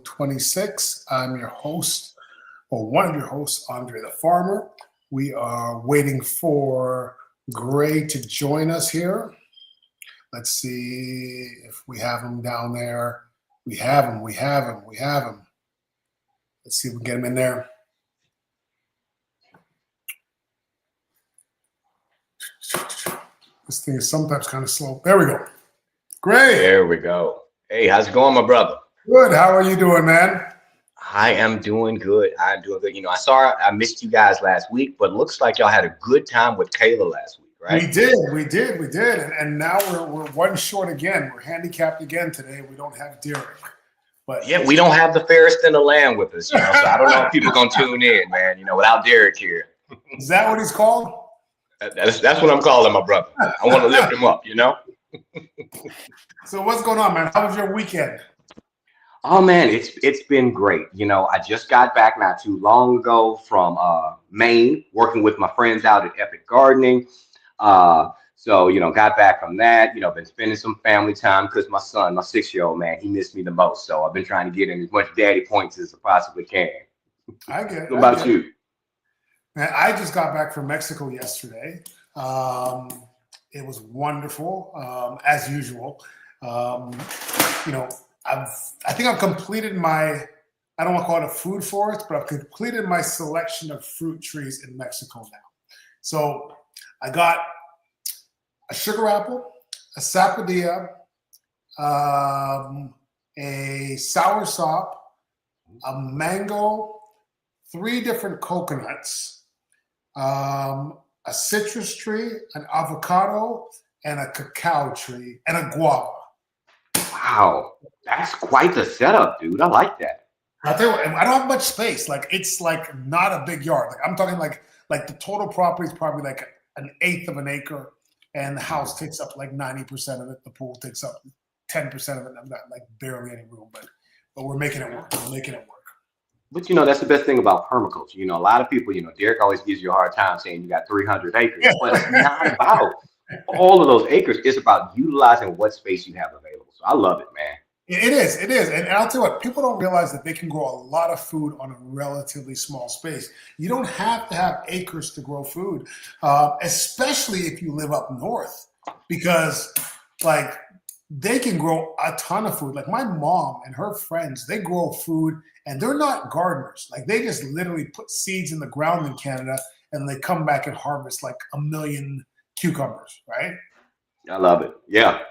26. I'm your host, or one of your hosts, Andre the Farmer. We are waiting for Gray to join us here. Let's see if we have him down there. We have him. Let's see if we can get him in there. This thing is sometimes kind of slow. There we go. Great. There we go. Hey, how's it going, my brother? Good. How are you doing, man? I am doing good. I'm doing good. I missed you guys last week, but it looks like y'all had a good time with Kayla last week, right? We did. And now we're one short again. We're handicapped again today. We don't have Derek. But yeah, we don't have the fairest in the land with us, so I don't know if people are gonna tune in, man. Without Derek here. Is that what he's called? That's what I'm calling my brother. I want to lift him up, So what's going on, man? How was your weekend? Oh man, it's been great. I just got back not too long ago from Maine, working with my friends out at Epic Gardening. So got back from that. Been spending some family time because my son, my 6-year-old man, he missed me the most. So I've been trying to get in as much daddy points as I possibly can. I get it. What about you? Man, I just got back from Mexico yesterday. It was wonderful, as usual. I think I've completed I don't want to call it a food forest, but I've completed my selection of fruit trees in Mexico now. So I got a sugar apple, a sapodilla, a soursop, a mango, 3 different coconuts, a citrus tree, an avocado, and a cacao tree, and a guava. Wow, that's quite the setup, dude. I like that. I'll tell you what, I don't have much space. It's not a big yard. I'm talking like the total property is probably like an 1/8 of an acre, and the house takes up like 90% of it. The pool takes up 10% of it. I've got like barely any room, but we're making it work. But that's the best thing about permaculture. A lot of people, Derek always gives you a hard time saying you got 300 acres, but it's not about all of those acres. It's about utilizing what space you have available. So I love it, man. It is. And I'll tell you what, people don't realize that they can grow a lot of food on a relatively small space. You don't have to have acres to grow food, especially if you live up north, because they can grow a ton of food. Like my mom and her friends, they grow food and they're not gardeners. They just literally put seeds in the ground in Canada and they come back and harvest like 1 million cucumbers, right? I love it. Yeah.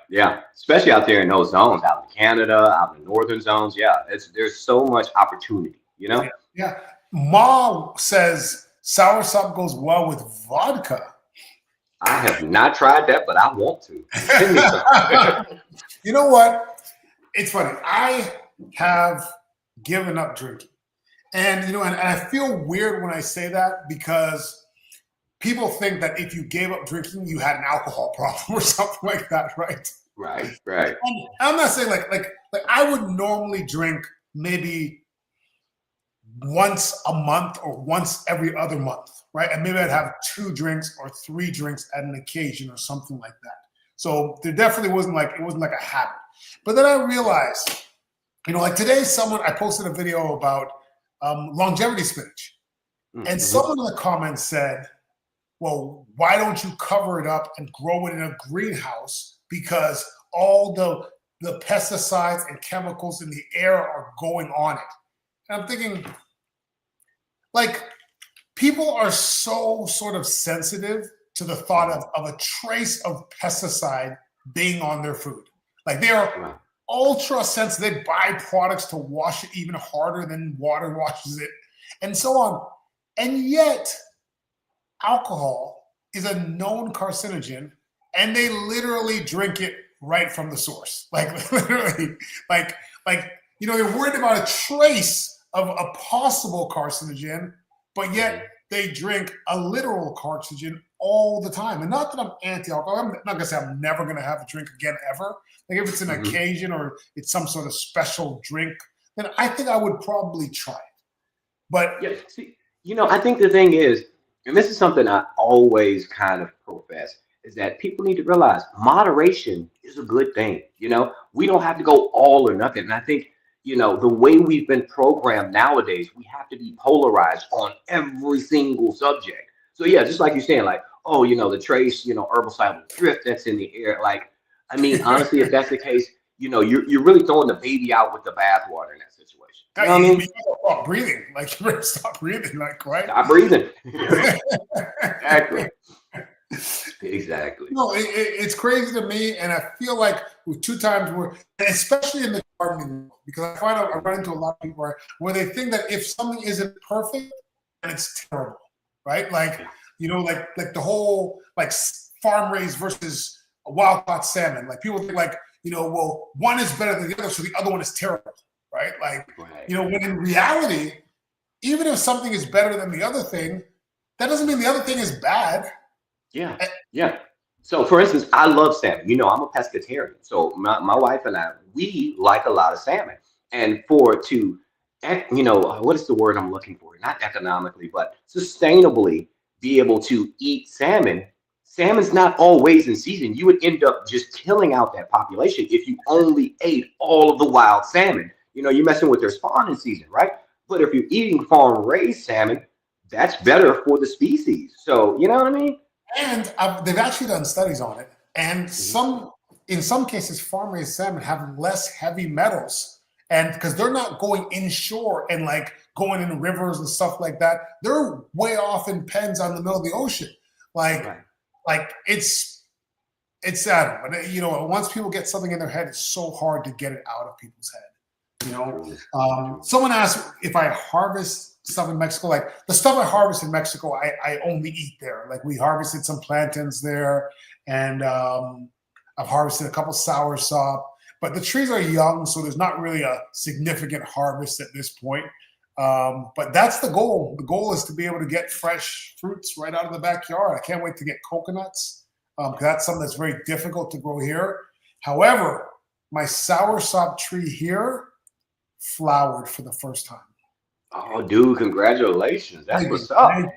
Especially out there in those zones, out in Canada, out in northern zones. Yeah, there's so much opportunity, Yeah. Ma says soursop goes well with vodka. I have not tried that, but I want to. You know what? It's funny. I have given up drinking. And, and I feel weird when I say that because people think that if you gave up drinking, you had an alcohol problem or something like that, right? Right. And I'm not saying like I would normally drink maybe once a month or once every other month, right? And maybe I'd have 2 drinks or 3 drinks at an occasion or something like that. So there definitely wasn't like a habit. But then I realized, like today, I posted a video about longevity spinach. Mm-hmm. And someone in the comments said, well, why don't you cover it up and grow it in a greenhouse? Because all the pesticides and chemicals in the air are going on it. And I'm thinking, people are so sort of sensitive to the thought of a trace of pesticide being on their food. They are ultra sensitive. They buy products to wash it even harder than water washes it, and so on. And yet, alcohol is a known carcinogen, and they literally drink it right from the source. Literally, they're worried about a trace of a possible carcinogen, but yet they drink a literal carcinogen all the time. And not that I'm anti-alcohol. I'm not gonna say I'm never gonna have a drink again ever. If it's an occasion or it's some sort of special drink, then I think I would probably try it. But yeah, see, I think the thing is, and this is something I always kind of profess, is that people need to realize moderation is a good thing. We don't have to go all or nothing. And I think you know, the way we've been programmed nowadays, we have to be polarized on every single subject. So yeah, just like you're saying, like, oh, you know, the trace, you know, herbicidal drift that's in the air. Like, I mean, honestly, if that's the case, you know, you're really throwing the baby out with the bathwater in that situation. You know what I mean? You gotta stop breathing. Like, you better stop breathing. Like, right? Stop breathing. Exactly. Exactly. No, it's crazy to me, and I feel like with 2 times where, and especially in the gardening, because I find out I run into a lot of people where they think that if something isn't perfect, then it's terrible, right? Like, you know, like the whole like farm raised versus a wild caught salmon. Like people think like, you know, well, one is better than the other, so the other one is terrible, right? Like, you know, when in reality, even if something is better than the other thing, that doesn't mean the other thing is bad. Yeah, yeah. So, for instance, I love salmon. You know, I'm a pescatarian. So, my wife and I, we like a lot of salmon. And you know, what is the word I'm looking for? Not economically, but sustainably be able to eat salmon. Salmon's not always in season. You would end up just killing out that population if you only ate all of the wild salmon. You know, you're messing with their spawning season, right? But if you're eating farm raised salmon, that's better for the species. So, you know what I mean? And they've actually done studies on it. And in some cases, farm-raised salmon have less heavy metals. And because they're not going inshore and like going in rivers and stuff like that, they're way off in pens on the middle of the ocean. Like it's sad. But you know, once people get something in their head, it's so hard to get it out of people's head. You know, someone asked if I harvest stuff in Mexico, like the stuff I harvest in Mexico, I only eat there. Like we harvested some plantains there, and I've harvested a couple soursop, but the trees are young, so there's not really a significant harvest at this point. But that's the goal. The goal is to be able to get fresh fruits right out of the backyard. I can't wait to get coconuts, because that's something that's very difficult to grow here. However, my soursop tree here flowered for the first time. Oh, dude, congratulations. That's what's up, man.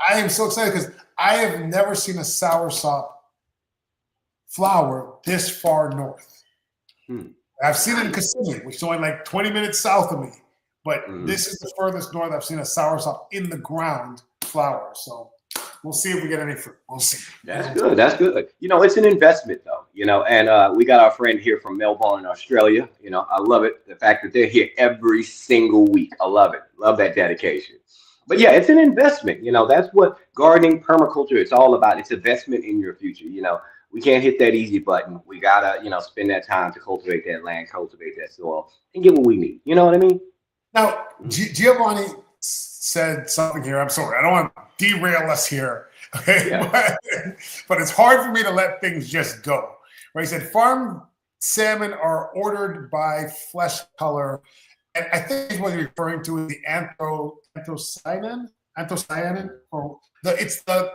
I am so excited because I have never seen a soursop flower this far north. I've seen it in Kissimmee, which is only like 20 minutes south of me. But this is the furthest north I've seen a soursop in the ground flower. So we'll see if we get any fruit. We'll see. That's good. That's good. You know, it's an investment, though. You know, and we got our friend here from Melbourne, Australia. You know, I love it. The fact that they're here every single week. I love it. Love that dedication. But yeah, it's an investment. You know, that's what gardening, permaculture, it's all about. It's investment in your future. You know, we can't hit that easy button. We gotta, you know, spend that time to cultivate that land, cultivate that soil, and get what we need. You know what I mean? Now, Giovanni said something here. I'm sorry, I don't want to derail us here. Okay, yeah. But it's hard for me to let things just go. Right? He said farm salmon are ordered by flesh color, and I think what he's referring to is the anthocyanin, or it's the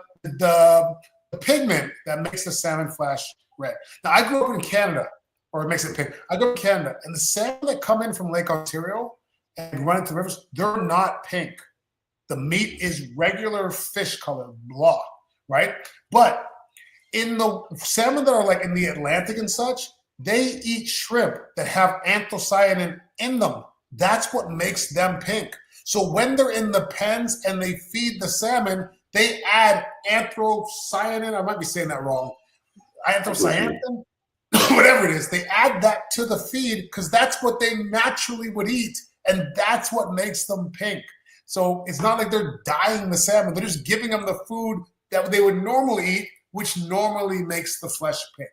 pigment that makes the salmon flesh red. Now, I grew up in Canada, or it makes it pink. I grew up in Canada, and the salmon that come in from Lake Ontario and run into rivers, they're not pink. The meat is regular fish color, blah, right? But in the salmon that are like in the Atlantic and such, they eat shrimp that have anthocyanin in them. That's what makes them pink. So when they're in the pens and they feed the salmon, they add anthocyanin. I might be saying that wrong. Anthocyanin, whatever it is. They add that to the feed because that's what they naturally would eat. And that's what makes them pink. So it's not like they're dyeing the salmon. They're just giving them the food that they would normally eat, which normally makes the flesh pink.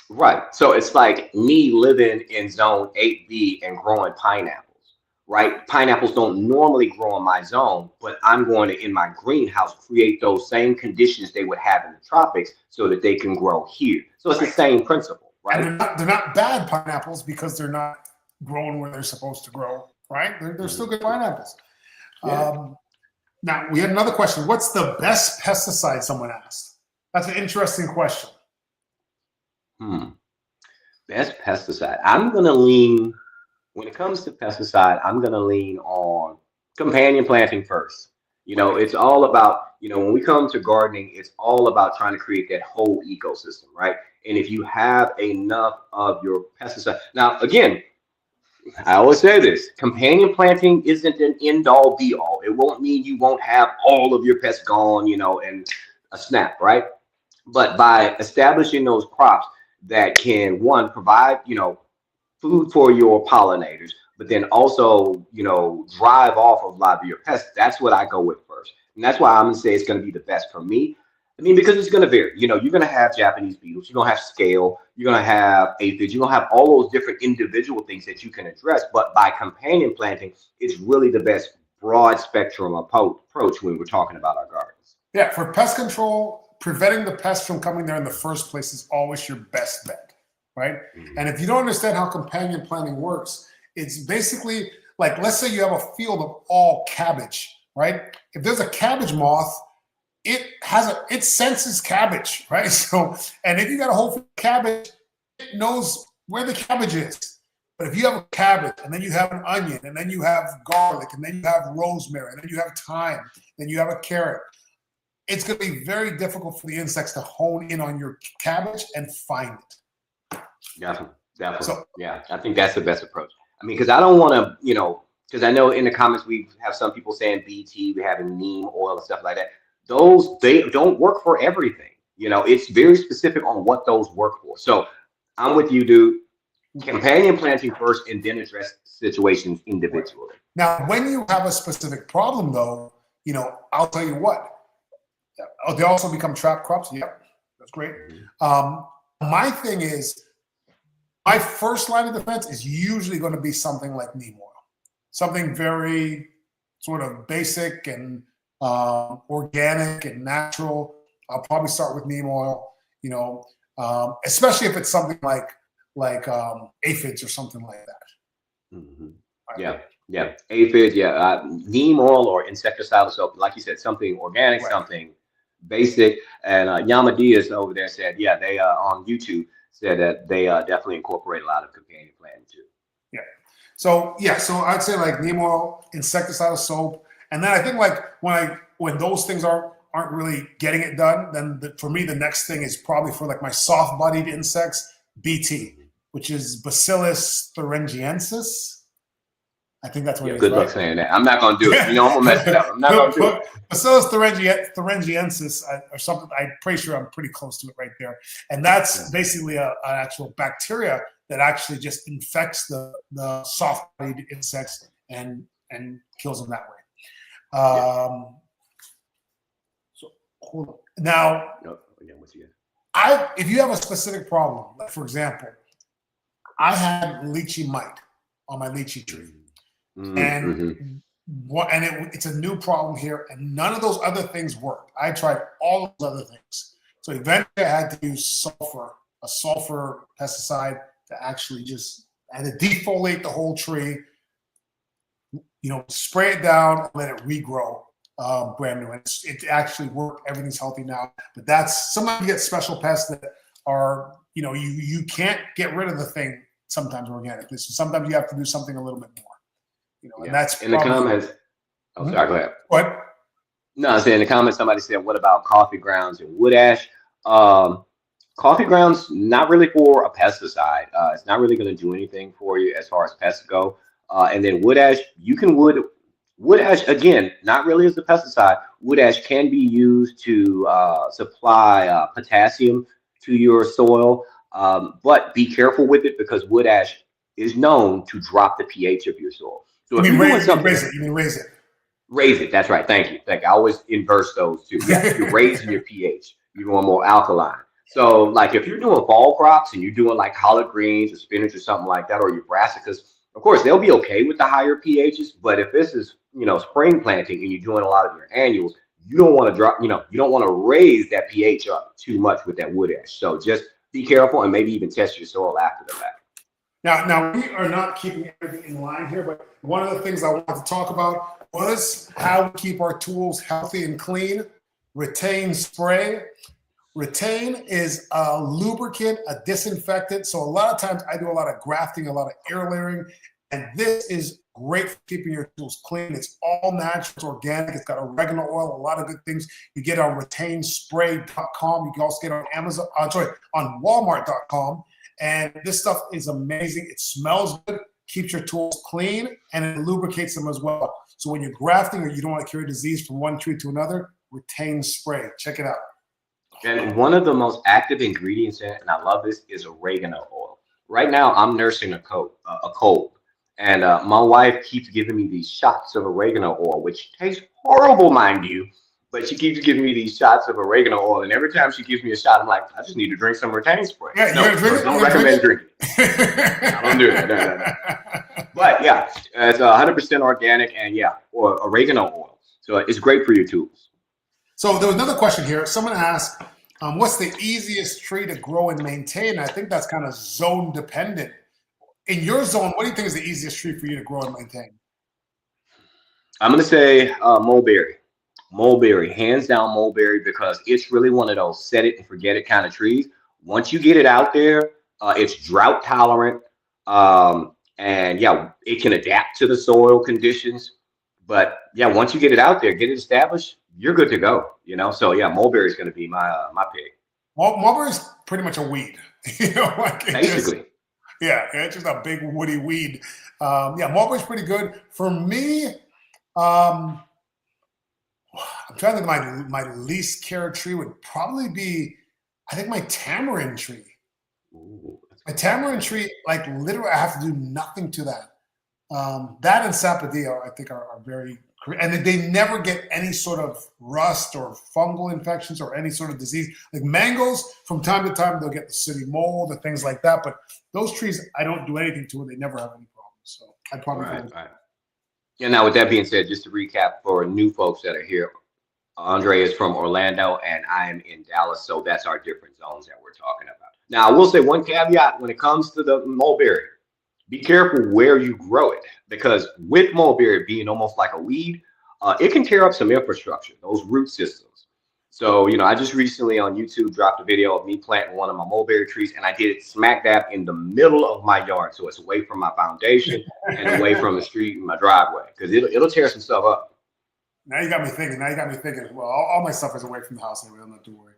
Right. So it's like me living in zone 8B and growing pineapples, right? Pineapples don't normally grow in my zone, but I'm going to, in my greenhouse, create those same conditions they would have in the tropics so that they can grow here. So it's the same principle, right? And they're not bad pineapples because they're not growing where they're supposed to grow, right? They're still good pineapples. Yeah. Now, we had another question. What's the best pesticide, someone asked? That's an interesting question. Best pesticide. I'm going to lean, when it comes to pesticide, I'm going to lean on companion planting first. You know, it's all about, you know, when we come to gardening, it's all about trying to create that whole ecosystem, right? And if you have enough of your pesticide, now, again, I always say this: companion planting isn't an end all be all. It won't mean you won't have all of your pests gone, in a snap, right? But by establishing those crops that can, one, provide, food for your pollinators, but then also, drive off of a lot of your pests. That's what I go with first. And that's why I'm gonna say it's gonna be the best for me. I mean, because it's gonna vary. You're gonna have Japanese beetles, you're gonna have scale, you're gonna have aphids, you're gonna have all those different individual things that you can address. But by companion planting, it's really the best broad spectrum approach when we're talking about our gardens. Yeah, for pest control, preventing the pests from coming there in the first place is always your best bet, right? Mhm. And if you don't understand how companion planting works, it's basically like, let's say you have a field of all cabbage, right? If there's a cabbage moth, it senses cabbage, right? So, and if you got a whole field of cabbage, it knows where the cabbage is. But if you have a cabbage, and then you have an onion, and then you have garlic, and then you have rosemary, and then you have thyme, then you have a carrot, it's going to be very difficult for the insects to hone in on your cabbage and find it. Definitely, definitely. So, yeah, I think that's the best approach. I mean, because I don't want to, because I know in the comments we have some people saying BT, we're having neem oil and stuff like that. Those, they don't work for everything. It's very specific on what those work for. So I'm with you, dude. Companion planting first, and then address situations individually. now, when you have a specific problem, though, I'll tell you what. They also become trap crops. Yep, that's great. My thing is, my first line of defense is usually going to be something like neem oil, something very sort of basic and organic and natural. I'll probably start with neem oil, especially if it's something like aphids or something like that. Mm-hmm. Yeah, aphid, neem oil or insecticidal soap, like you said, something organic, right. Something basic. And Yamadias over there said, they on YouTube said that they definitely incorporate a lot of companion planting too. So I'd say like neem oil, insecticidal soap, and then I think like when those things aren't really getting it done, then for me the next thing is probably for like my soft-bodied insects, BT, which is Bacillus thuringiensis. I think that's what it is. Good luck saying that. I'm not going to do it. I'm going to mess it up. I'm not going to do it. Bacillus thuringiensis or something. I'm pretty sure I'm pretty close to it right there. And that's basically an actual bacteria that actually just infects the soft-bodied insects and kills them that way. So hold on. Now, if you have a specific problem, like for example, I had lychee mite on my lychee tree. And it's a new problem here, and none of those other things worked. I tried all those other things. So eventually I had to use a sulfur pesticide to actually I had to defoliate the whole tree, spray it down and let it regrow brand new. It actually worked. Everything's healthy now. But sometimes you get special pests that are, you can't get rid of the thing sometimes organically. So sometimes you have to do something a little bit more. And that's in the comments. Oh, sorry, go ahead. What? No, I said in the comments, somebody said, what about coffee grounds and wood ash? Coffee grounds, not really for a pesticide. It's not really going to do anything for you as far as pests go. And then wood ash, wood ash, again, not really as a pesticide. Wood ash can be used to supply potassium to your soil. But be careful with it, because wood ash is known to drop the pH of your soil. So if you're doing something, you mean raise it. Raise it. That's right. Thank you. I always inverse those two. Yeah, you're raising your pH. You're going more alkaline. So like if you're doing fall crops and you're doing like collard greens or spinach or something like that, or your brassicas, of course, they'll be okay with the higher pHs. But if this is, spring planting and you're doing a lot of your annuals, you don't want to drop, you don't want to raise that pH up too much with that wood ash. So just be careful and maybe even test your soil after the fact. Now we are not keeping everything in line here, but one of the things I wanted to talk about was how we keep our tools healthy and clean. Retain spray. Retain is a lubricant, a disinfectant. So a lot of times I do a lot of grafting, a lot of air layering, and this is great for keeping your tools clean. It's all natural, it's organic, it's got oregano oil, a lot of good things. You get on retainspray.com. You can also get on Amazon, on Walmart.com. And this stuff is amazing. It smells good, keeps your tools clean, and it lubricates them as well. So when you're grafting or you don't want to carry disease from one tree to another, Retain spray. Check it out. And one of the most active ingredients in it, and I love this, is oregano oil. Right now, I'm nursing a cold, and my wife keeps giving me these shots of oregano oil, which tastes horrible, mind you. But she keeps giving me these shots of oregano oil, and every time she gives me a shot, I'm like, I just need to drink some Retain spray. Yeah, no, don't recommend drinking. I don't do it. No. But yeah, it's 100% organic, and yeah, or oregano oil. So it's great for your tools. So there was another question here. Someone asked, what's the easiest tree to grow and maintain? I think that's kind of zone dependent. In your zone, what do you think is the easiest tree for you to grow and maintain? I'm going to say mulberry. Mulberry, hands down mulberry, because it's really one of those set it and forget it kind of trees. Once you get it out there, it's drought tolerant. And yeah, it can adapt to the soil conditions. But yeah, once you get it out there, get it established, you're good to go. You know, so yeah, mulberry is going to be my pick. Mulberry is pretty much a weed. You know, like basically. It's just a big woody weed. Yeah, mulberry's pretty good for me. I'm trying to think. My least cared tree would probably be, I think, my tamarind tree. Ooh, my tamarind tree, like literally, I have to do nothing to that. That and sapodilla, I think, are very, and they never get any sort of rust or fungal infections or any sort of disease. Like mangoes, from time to time, they'll get the city mold and things like that. But those trees, I don't do anything to it. They never have any problems. So I'd probably right. Yeah. Now, with that being said, just to recap for new folks that are here, Andre is from Orlando and I am in Dallas. So that's our different zones that we're talking about. Now, I will say one caveat when it comes to the mulberry. Be careful where you grow it, because with mulberry being almost like a weed, it can tear up some infrastructure, those root systems. So, you know, I just recently on YouTube dropped a video of me planting one of my mulberry trees, and I did it smack dab in the middle of my yard. So it's away from my foundation and away from the street and my driveway, because it'll tear some stuff up. Now you got me thinking. Well, all my stuff is away from the house anyway. I'm not too worried.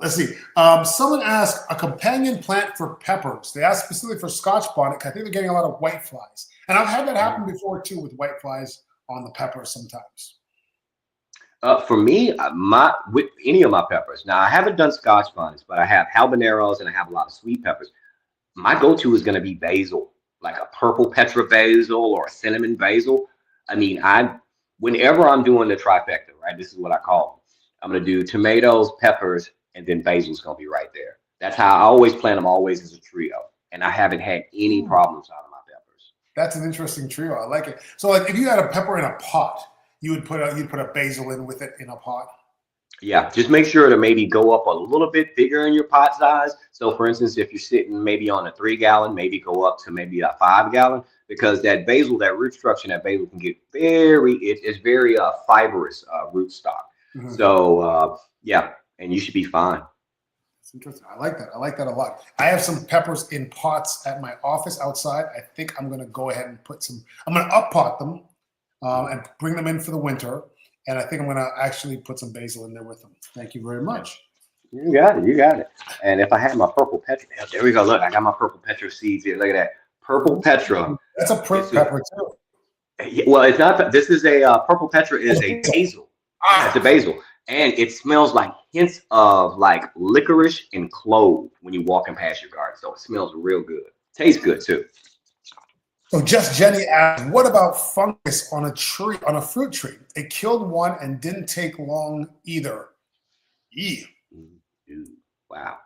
Let's see. Someone asked a companion plant for peppers. They asked specifically for Scotch bonnet. I think they're getting a lot of white flies, and I've had that happen before too with white flies on the peppers sometimes. For me, with any of my peppers. Now I haven't done Scotch bonnets, but I have habaneros and I have a lot of sweet peppers. My go-to is going to be basil, like a purple Petra basil or a cinnamon basil. I mean, whenever I'm doing the trifecta, right, this is what I call them. I'm going to do tomatoes, peppers, and then basil's going to be right there. That's how I always plant them, always as a trio. And I haven't had any problems out of my peppers. That's an interesting trio. I like it. So like if you had a pepper in a pot, you'd put a basil in with it in a pot? Yeah, just make sure to maybe go up a little bit bigger in your pot size. So for instance, if you're sitting maybe on a 3-gallon, maybe go up to maybe a 5-gallon. Because that basil, that root structure, that basil can get it's very fibrous root stock. Mm-hmm. So yeah, and you should be fine. That's interesting. I like that. I like that a lot. I have some peppers in pots at my office outside. I think I'm going to go ahead and I'm going to up pot them and bring them in for the winter. And I think I'm going to actually put some basil in there with them. Thank you very much. You got it. You got it. And if I had my purple Petra, there we go. Look, I got my purple Petra seeds here. Look at that. Purple Petra. That's a pepper too. Well, it's not. This is a purple Petra is a basil. It's a basil, and it smells like hints of like licorice and clove when you're walking past your garden. So it smells real good. Tastes good too. So Just Jenny asked, what about fungus on a tree, on a fruit tree? It killed one and didn't take long either. Wow.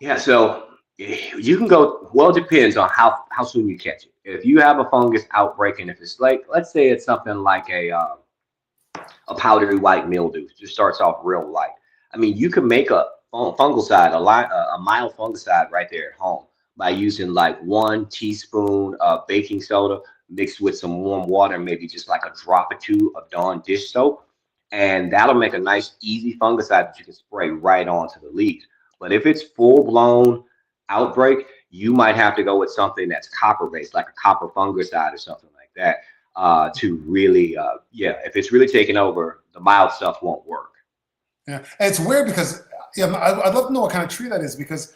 Yeah. So you can go, well, it depends on how soon you catch it. If you have a fungus outbreak, and if it's like, let's say it's something like a powdery white mildew, just starts off real light. I mean, you can make a fungicide, a mild fungicide right there at home by using like 1 teaspoon of baking soda mixed with some warm water, maybe just like a drop or 2 of Dawn dish soap. And that'll make a nice, easy fungicide that you can spray right onto the leaves. But if it's full blown outbreak, you might have to go with something that's copper based, like a copper fungicide or something like that, to really if it's really taking over, the mild stuff won't work. Yeah, and it's weird because I'd love to know what kind of tree that is, because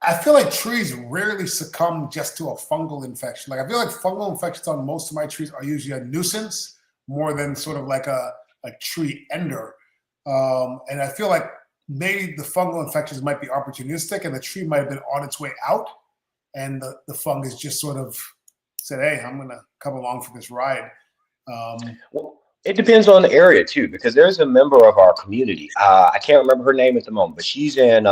I feel like trees rarely succumb just to a fungal infection. Like I feel like fungal infections on most of my trees are usually a nuisance more than sort of like a tree ender. And I feel like maybe the fungal infections might be opportunistic and the tree might have been on its way out. And the fungus just sort of said, hey, I'm going to come along for this ride. Well, it depends on the area too, because there's a member of our community. I can't remember her name at the moment, but she's in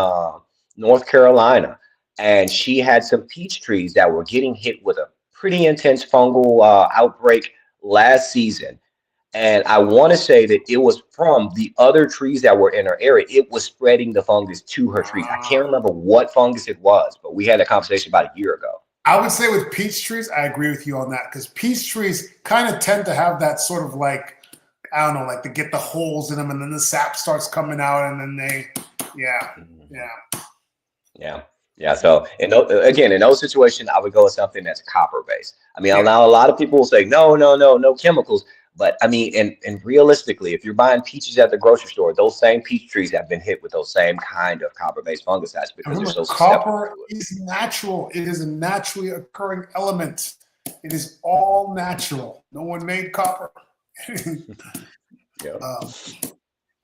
North Carolina, and she had some peach trees that were getting hit with a pretty intense fungal outbreak last season. And I want to say that it was from the other trees that were in her area. It was spreading the fungus to her trees. I can't remember what fungus it was, but we had a conversation about a year ago. I would say with peach trees, I agree with you on that because peach trees kind of tend to have that sort of like, I don't know, like they get the holes in them and then the sap starts coming out and then they, Yeah. So again, in those situations, I would go with something that's copper based. I mean, now a lot of people will say, no chemicals. But I mean, and realistically, if you're buying peaches at the grocery store, those same peach trees have been hit with those same kind of copper-based fungicides because they're so copper is natural. It is a naturally occurring element. It is all natural. No one made copper. Yep.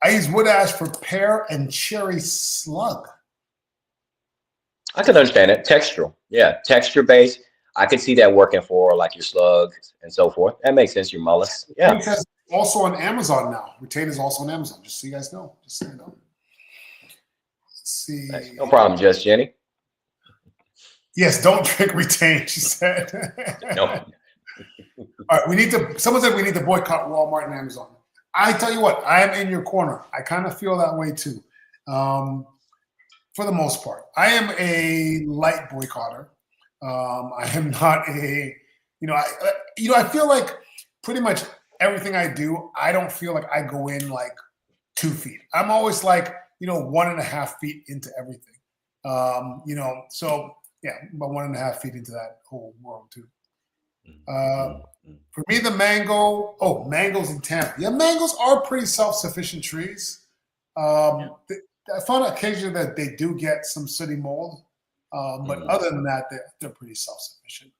I use wood ash for pear and cherry slug. I can understand it. Textural. Yeah, texture-based. I could see that working for like your slugs and so forth. That makes sense. Your mollusks. Yeah. Because also on Amazon now. Retain is also on Amazon. Just so you guys know. Just so you know. Let's see. Nice. No problem, Just Jenny. Yes, don't drink Retain, she said. No. All right, someone said we need to boycott Walmart and Amazon. I tell you what, I am in your corner. I kind of feel that way too. For the most part. I am a light boycotter. I am not I feel like pretty much everything I do, I don't feel like I go in like 2 feet. I'm always like, 1.5 feet into everything. So yeah, about 1.5 feet into that whole world too. For me, the mangoes in Tampa. Yeah, mangoes are pretty self-sufficient trees. I found occasionally that they do get some sooty mold. But other than that, they're pretty self-sufficient.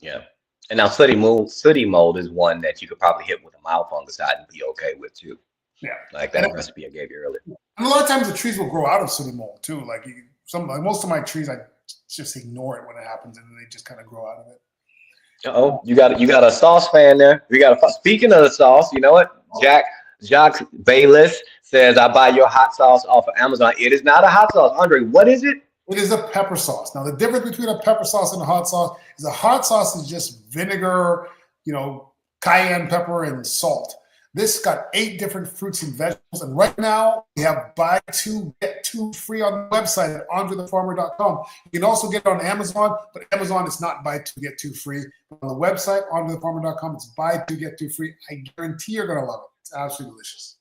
Yeah. And now sooty mold is one that you could probably hit with a mild fungicide and be okay with too. Yeah. Like that recipe I gave you earlier. And a lot of times the trees will grow out of sooty mold too. Like most of my trees, I just ignore it when it happens and they just kind of grow out of it. Uh-oh, you got a sauce fan there. Speaking of the sauce, you know what? Jacques Bayless says, I buy your hot sauce off of Amazon. It is not a hot sauce. Andre, what is it? It is a pepper sauce. Now, the difference between a pepper sauce and a hot sauce is a hot sauce is just vinegar, cayenne pepper and salt. This got 8 different fruits and vegetables. And right now, we have buy 2, get 2 free on the website at andrethefarmer.com. You can also get it on Amazon, but Amazon is not buy 2, get 2 free. On the website, andrethefarmer.com, it's buy 2, get 2 free. I guarantee you're going to love it. It's absolutely delicious.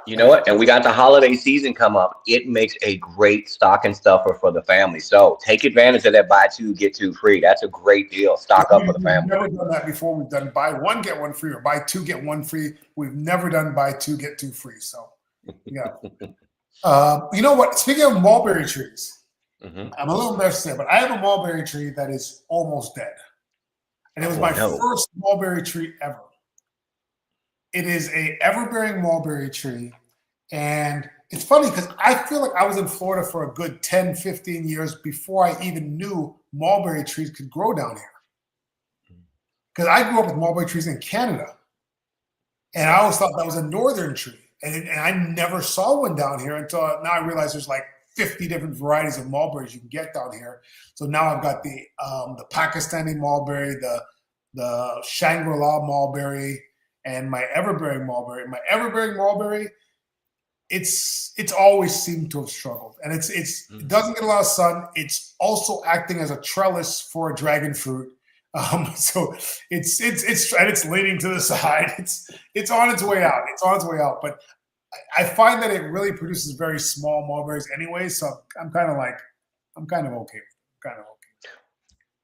You know what? And we got the holiday season come up. It makes a great stocking stuffer for the family. So take advantage of that buy 2, get 2 free. That's a great deal. Stock up for the family. We've never done that before. We've done buy 1, get 1 free or buy 2, get 1 free. We've never done buy 2, get 2 free. So, yeah. You know what? Speaking of mulberry trees, I'm a little embarrassed to say, but I have a mulberry tree that is almost dead. And it was my first mulberry tree ever. It is a ever-bearing mulberry tree. And it's funny because I feel like I was in Florida for a good 10, 15 years before I even knew mulberry trees could grow down here. Because I grew up with mulberry trees in Canada. And I always thought that was a northern tree. And I never saw one down here until now I realize there's like 50 different varieties of mulberries you can get down here. So now I've got the Pakistani mulberry, the Shangri-La mulberry, and my everbearing mulberry. My everbearing mulberry, it's always seemed to have struggled, and it doesn't get a lot of sun. It's also acting as a trellis for a dragon fruit, so it's leaning to the side. It's on its way out. It's on its way out, but I find that it really produces very small mulberries anyway. So I'm kind of okay.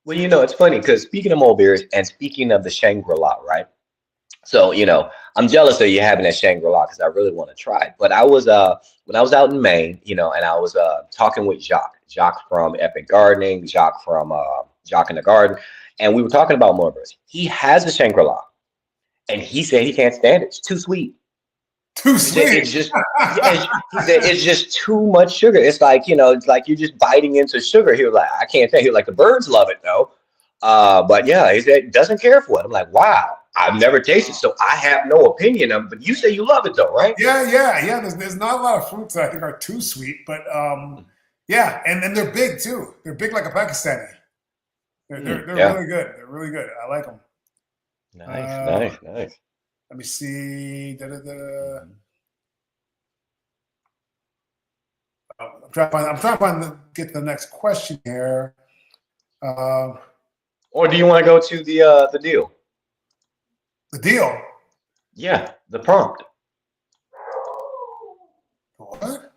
Well, it's funny because speaking of mulberries and speaking of the Shangri-La, right? So, I'm jealous of you having that Shangri-La because I really want to try it. But I was when I was out in Maine, and I was talking with Jacques Jacques from Epic Gardening, Jacques from Jacques in the Garden, and we were talking about mulberries. He has a Shangri-La, and he said he can't stand it. It's too sweet. Too He said sweet. it's just, he said it's just too much sugar. It's like, it's like you're just biting into sugar. He was like, I can't think. He was like, the birds love it though. But yeah, he said doesn't care for it. I'm like, wow, I've never tasted, so I have no opinion of it. But you say you love it though, right? Yeah. There's not a lot of fruits that I think are too sweet, but yeah, and then they're big too. They're big like a Pakistani. They're really good. They're really good. I like them. Nice. Let me see. I'm trying to get the next question here. Or do you want to go to the deal? The deal. Yeah, the prompt. What?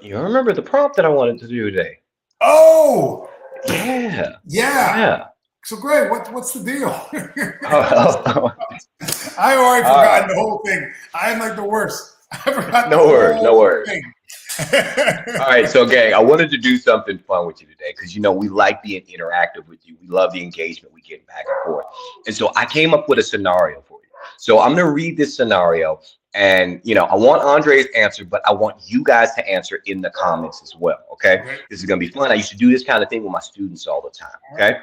You remember the prompt that I wanted to do today? Oh. Yeah. So Greg, what's the deal? Oh. I already forgotten the whole thing. I'm like the worst. I forgot. No worries. Thing. All right, so gang, I wanted to do something fun with you today because we like being interactive with you. We love the engagement we get back and forth. And so I came up with a scenario for you. So I'm gonna read this scenario, and I want Andre's answer, but I want you guys to answer in the comments as well. Okay? This is gonna be fun. I used to do this kind of thing with my students all the time. Okay.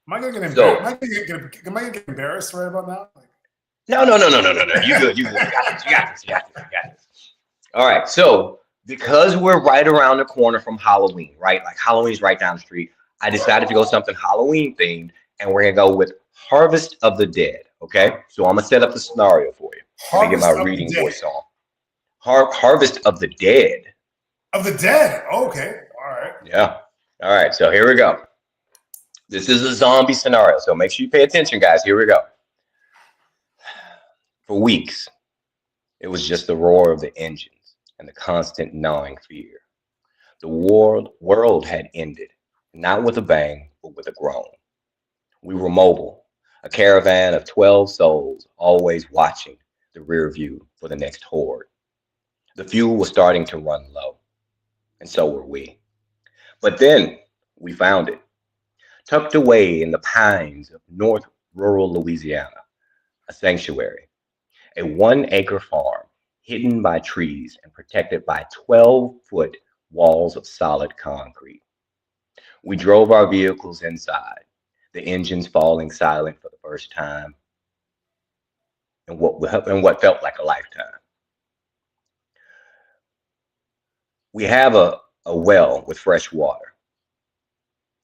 Am I gonna get embarrassed? Am I gonna get embarrassed right about now? No. You good. You got this. All right. So because we're right around the corner from Halloween, right? Like Halloween's right down the street. I decided to go something Halloween themed, and we're gonna go with Harvest of the Dead. Okay. So I'm gonna set up the scenario for you. Let me get my reading voice on. Harvest of the Dead. Of the Dead. Okay. All right. Yeah. All right. So here we go. This is a zombie scenario, so make sure you pay attention, guys. Here we go. For weeks, it was just the roar of the engines and the constant gnawing fear. The world had ended, not with a bang, but with a groan. We were mobile, a caravan of 12 souls, always watching the rear view for the next horde. The fuel was starting to run low, and so were we. But then we found it. Tucked away in the pines of North rural Louisiana, a sanctuary, a 1-acre farm hidden by trees and protected by 12-foot walls of solid concrete. We drove our vehicles inside, the engines falling silent for the first time in what felt like a lifetime. We have a well with fresh water,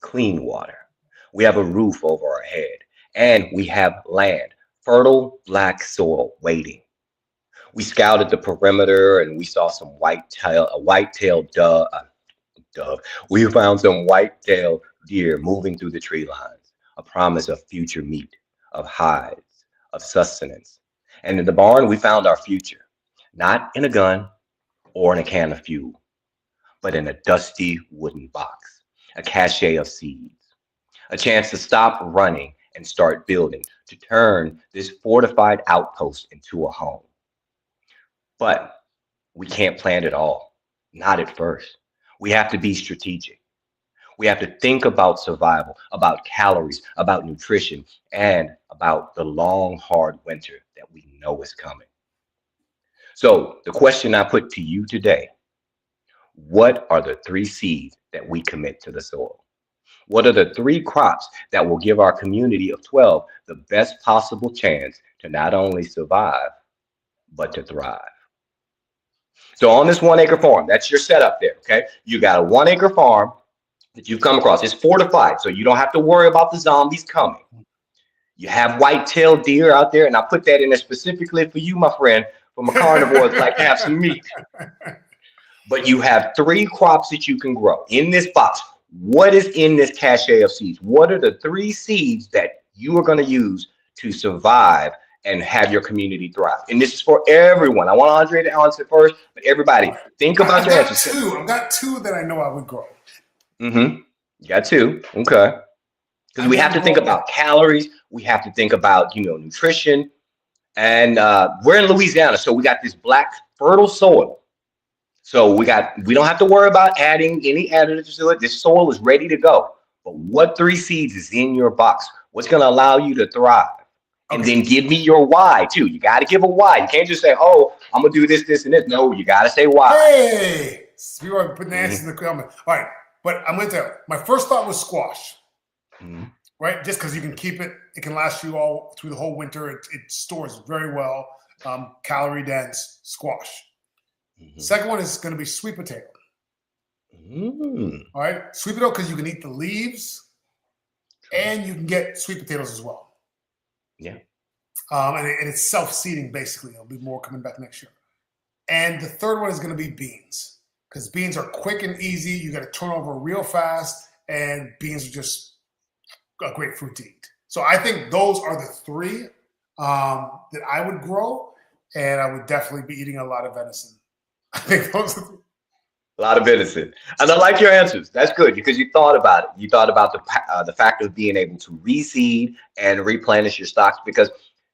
clean water. We have a roof over our head, and we have land, fertile black soil waiting. We scouted the perimeter, and we saw some white-tailed dove. We found some white-tailed deer moving through the tree lines, a promise of future meat, of hides, of sustenance. And in the barn, we found our future, not in a gun or in a can of fuel, but in a dusty wooden box, a cache of seeds. A chance to stop running and start building, to turn this fortified outpost into a home. But we can't plan it all, not at first. We have to be strategic. We have to think about survival, about calories, about nutrition, and about the long, hard winter that we know is coming. So the question I put to you today, what are the 3 seeds that we commit to the soil? What are the 3 crops that will give our community of 12 the best possible chance to not only survive, but to thrive? So on this 1-acre farm, that's your setup there, okay? You got a 1-acre farm that you've come across. It's fortified, so you don't have to worry about the zombies coming. You have white-tailed deer out there, and I put that in there specifically for you, my friend, from a carnivore that like to have some meat. But you have 3 crops that you can grow in this box. What is in this cache of seeds? What are the 3 seeds that you are going to use to survive and have your community thrive? And this is for everyone. I want Andre to answer first, but everybody, think about your answers. I've got 2 that I know I would grow. You got 2. Okay. Because we have to think about calories. We have to think about, nutrition. And we're in Louisiana, so we got this black fertile soil. So we don't have to worry about adding any additives to it. This soil is ready to go. But what 3 seeds is in your box? What's going to allow you to thrive? And then give me your why too. You got to give a why. You can't just say, "Oh, I'm gonna do this, this, and this." No, you got to say why. Hey, we were putting answers in the comment. All right, but I'm going to tell you, my first thought was squash, right? Just because you can keep it, it can last you all through the whole winter. It stores very well, calorie dense squash. Second one is going to be sweet potato. All right, sweet potato because you can eat the leaves, and you can get sweet potatoes as well. Yeah. And it's self-seeding basically. There'll be more coming back next year. And the third one is going to be beans because beans are quick and easy. You got to turn over real fast, and beans are just a great fruit to eat. So I think those are the 3 that I would grow, and I would definitely be eating a lot of venison. I think those are a lot of venison. And I like your answers. That's good because you thought about it. You thought about the fact of being able to reseed and replenish your stocks because,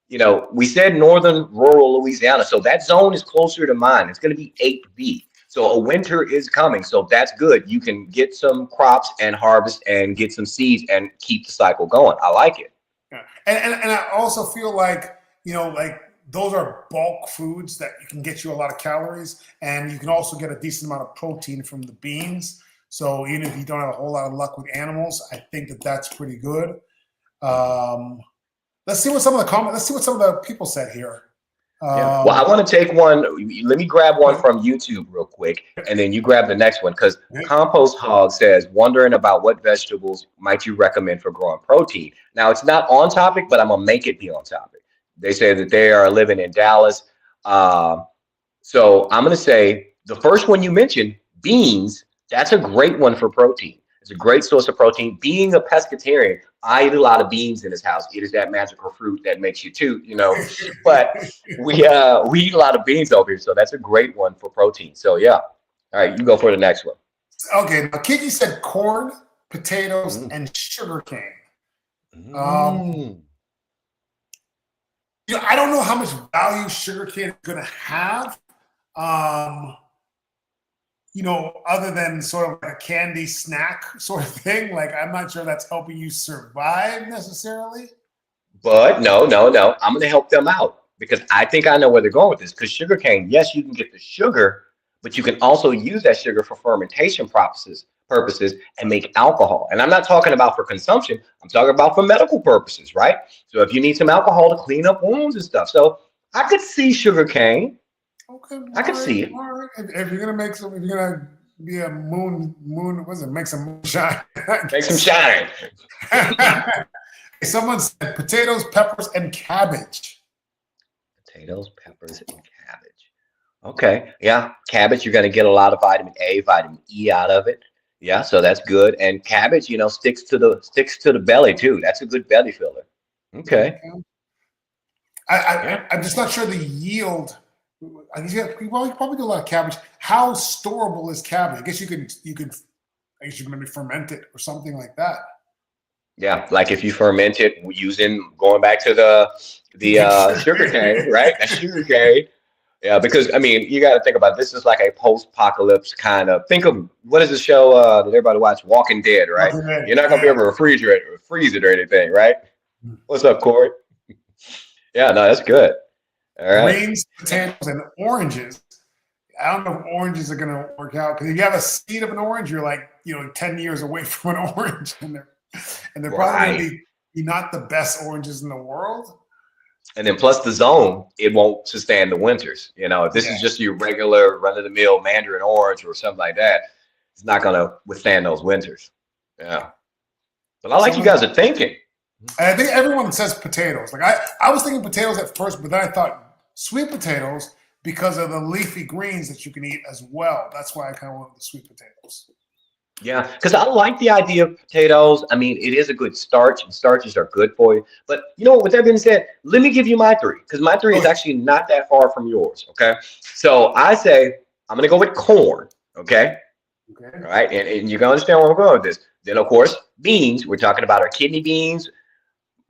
you know, we said northern rural Louisiana. So that zone is closer to mine. It's going to be 8B. So a winter is coming. So that's good. You can get some crops and harvest and get some seeds and keep the cycle going. I like it. Yeah. And I also feel like, you know, like those are bulk foods that you can get you a lot of calories, and you can also get a decent amount of protein from the beans. So even if you don't have a whole lot of luck with animals, I think that that's pretty good. Let's see what some of the comments. Let's see what some of the people said here. Well, I want to take one. Let me grab one from YouTube real quick, and then you grab the next one because Compost Hog says, wondering about what vegetables might you recommend for growing protein. Now, it's not on topic, but I'm going to make it be on topic. They say that they are living in Dallas. So I'm going to say the first one you mentioned, beans, that's a great one for protein. It's a great source of protein. Being a pescatarian, I eat a lot of beans in this house. It is that magical fruit that makes you toot, you know. But we eat a lot of beans over here, so that's a great one for protein. So yeah, all right, you go for the next one. Okay, now Kiki said corn, potatoes, and sugarcane. You know, I don't know how much value sugarcane is going to have. You know, other than sort of like a candy snack sort of thing. Like, I'm not sure that's helping you survive necessarily. But no. I'm going to help them out because I think I know where they're going with this. Because sugarcane, yes, you can get the sugar, but you can also use that sugar for fermentation purposes and make alcohol. And I'm not talking about for consumption. I'm talking about for medical purposes, right? So if you need some alcohol to clean up wounds and stuff. So I could see sugarcane. Okay, I can see it. All right. If you're gonna make some, if you're gonna be a moon, what's it? Make some moonshine. Make some shine. Someone said potatoes, peppers, and cabbage. Potatoes, peppers, and cabbage. Okay, yeah, cabbage. You're gonna get a lot of vitamin A, vitamin E out of it. Yeah, so that's good. And cabbage, you know, sticks to the belly too. That's a good belly filler. Okay. I'm just not sure the yield. I guess you probably do a lot of cabbage. How storable is cabbage? I guess you can maybe ferment it or something like that. Yeah, like if you ferment it going back to the sugar cane, right? That sugar cane. Yeah, because I mean, you got to think about it. This is like a post-apocalypse kind of. Think of what is the show that everybody watch? Walking Dead, right? You're not gonna be able to freeze it or anything, right? What's up, Corey? Yeah, no, that's good. All right. Greens, potatoes, and oranges. I don't know if oranges are going to work out because if you have a seed of an orange, you're like 10 years away from an orange, and they're probably going to be not the best oranges in the world. And then plus the zone, it won't sustain the winters. You know, if this is just your regular run-of-the-mill Mandarin orange or something like that, it's not going to withstand those winters. Yeah. But I like you guys are thinking. And I think everyone says potatoes. Like I was thinking potatoes at first, but then I thought sweet potatoes because of the leafy greens that you can eat as well. That's why I kind of wanted the sweet potatoes. Yeah, because I like the idea of potatoes. I mean, it is a good starch, and starches are good for you. But you know, with that being said, let me give you my 3 because my 3 is actually not that far from yours. Okay, so I say I'm gonna go with corn. Okay. All right, and you're gonna understand where I'm going with this. Then of course beans. We're talking about our kidney beans.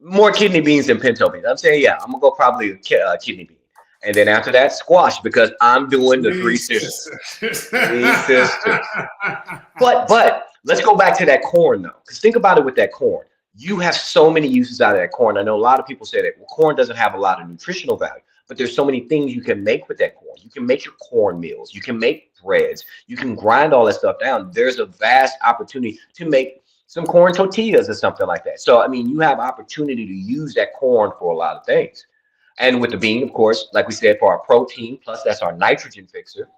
More kidney beans than pinto beans. I'm saying, yeah, I'm gonna go probably kidney bean. And then after that, squash, because I'm doing the three sisters. Three sisters. But let's go back to that corn though, because think about it with that corn. You have so many uses out of that corn. I know a lot of people say that well, corn doesn't have a lot of nutritional value, but there's so many things you can make with that corn. You can make your corn meals. You can make breads. You can grind all that stuff down. There's a vast opportunity to make some corn tortillas or something like that. So, I mean, you have opportunity to use that corn for a lot of things. And with the bean, of course, like we said, for our protein, plus that's our nitrogen fixer.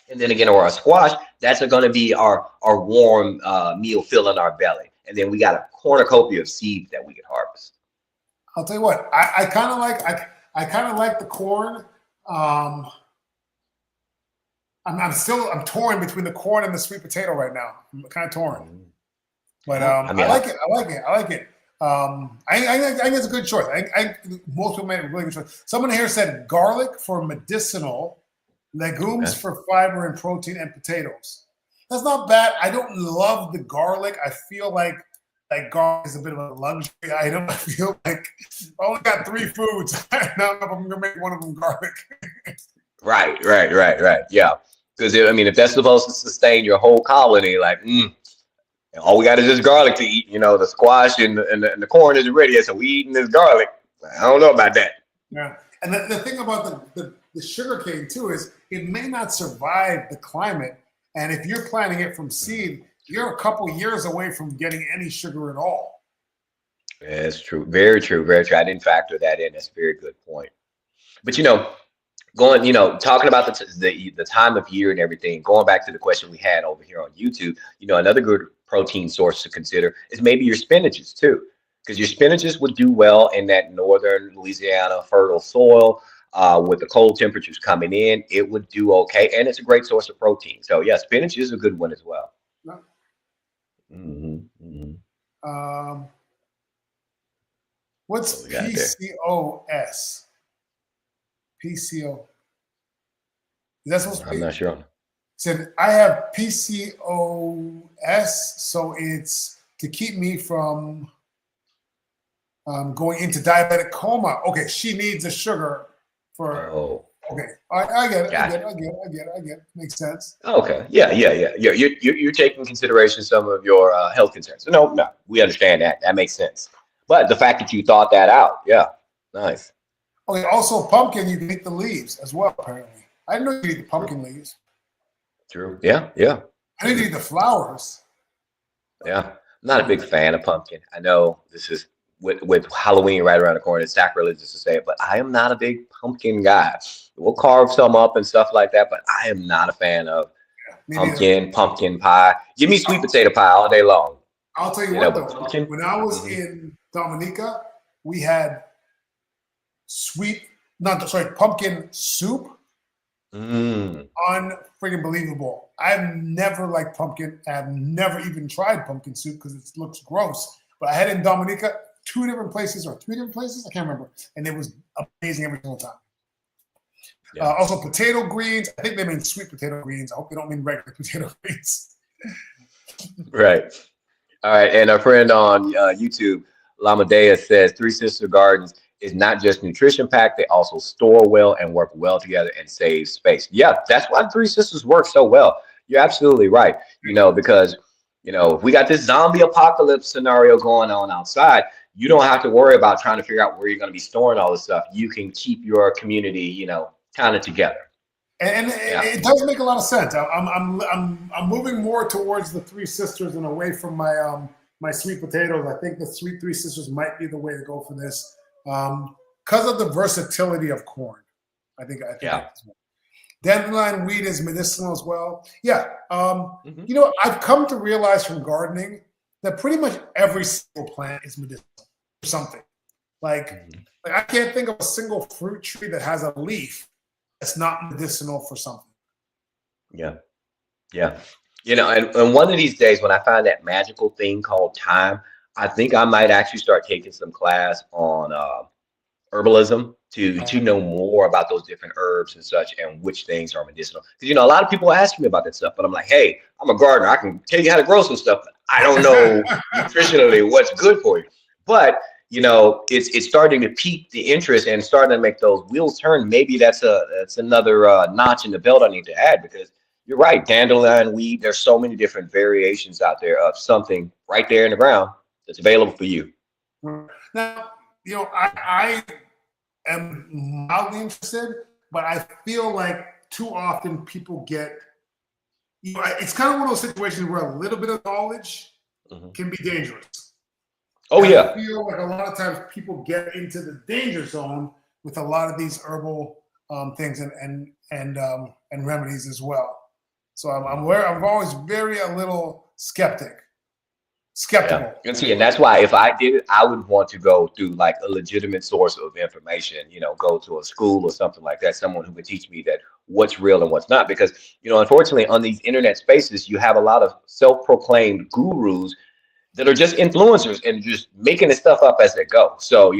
And then again, or our squash, that's going to be our warm meal filling our belly. And then we got a cornucopia of seeds that we can harvest. I'll tell you what, I kind of like the corn. I'm torn between the corn and the sweet potato right now. I'm kind of torn, but I like it. I think it's a good choice. Most people made a really good choice. Someone here said garlic for medicinal, legumes for fiber and protein, and potatoes. That's not bad. I don't love the garlic. I feel like garlic is a bit of a luxury item. I feel like I only got 3 foods. I don't know if I'm gonna make one of them garlic. Right. Yeah, because I mean, if that's supposed to sustain your whole colony, like, all we got is this garlic to eat. You know, the squash and the corn isn't ready yet, so we eating this garlic. I don't know about that. Yeah, and the thing about the sugar cane too is it may not survive the climate. And if you're planting it from seed, you're a couple years away from getting any sugar at all. Yeah, that's true. Very true. Very true. I didn't factor that in. That's a very good point. But talking about the time of year and everything, going back to the question we had over here on YouTube, another good protein source to consider is maybe your spinaches too, because your spinaches would do well in that northern Louisiana fertile soil. With the cold temperatures coming in, it would do okay, and it's a great source of protein. So yeah, spinach is a good one as well. Yeah. What's PCOS? PCO. Is that supposed to be? I'm not sure. Said I have PCOS, so it's to keep me from going into diabetic coma. Okay, she needs a sugar. Okay, I get it. Gotcha. I get it. Makes sense. Okay, yeah. You're taking consideration some of your health concerns. No, we understand that. That makes sense. But the fact that you thought that out, yeah, nice. Okay. Also, pumpkin, you can eat the leaves as well. Apparently, I didn't know you could eat the pumpkin leaves. True. Yeah. I didn't eat the flowers. Yeah, I'm not a big fan of pumpkin. I know this is. With Halloween right around the corner, it's sacrilegious to say it, but I am not a big pumpkin guy. We'll carve some up and stuff like that, but I am not a fan of pumpkin pie. Give me sweet potato pie all day long. I'll tell you what, though. When I was in Dominica, we had pumpkin soup. Unfreaking believable. I've never liked pumpkin. I've never even tried pumpkin soup because it looks gross. But I had it in Dominica. 2 different places or 3 different places, I can't remember, and it was amazing every single time. Yeah. Also, potato greens. I think they mean sweet potato greens. I hope they don't mean regular potato greens. Right. All right. And our friend on YouTube, Lamadea, says Three Sister Gardens is not just nutrition packed; they also store well and work well together and save space. Yeah, that's why Three Sisters work so well. You're absolutely right. Because if we got this zombie apocalypse scenario going on outside, you don't have to worry about trying to figure out where you're going to be storing all this stuff. You can keep your community, kind of together. And it does make a lot of sense. I'm moving more towards the Three Sisters and away from my sweet potatoes. I think the Three Sisters might be the way to go for this because of the versatility of corn. I think that's well. Dandelion wheat is medicinal as well. Yeah. I've come to realize from gardening that pretty much every single plant is medicinal for something. Like I can't think of a single fruit tree that has a leaf that's not medicinal for something. Yeah. And one of these days when I find that magical thing called time, I think I might actually start taking some class on herbalism to know more about those different herbs and such and which things are medicinal. Because a lot of people ask me about that stuff, but I'm like, hey, I'm a gardener. I can tell you how to grow some stuff, but I don't know nutritionally what's good for you. But it's starting to pique the interest and starting to make those wheels turn. Maybe that's another notch in the belt I need to add, because you're right, dandelion weed. There's so many different variations out there of something right there in the ground that's available for you. Now, I am mildly interested, but I feel like too often people get, it's kind of one of those situations where a little bit of knowledge can be dangerous. Oh, and yeah. I feel like a lot of times people get into the danger zone with a lot of these herbal things and remedies as well. So I'm always a little skeptical. Yeah. And that's why if I did it, I would want to go through like a legitimate source of information, go to a school or something like that, someone who would teach me that what's real and what's not. Because, unfortunately, on these internet spaces, you have a lot of self-proclaimed gurus that are just influencers and just making this stuff up as they go. So,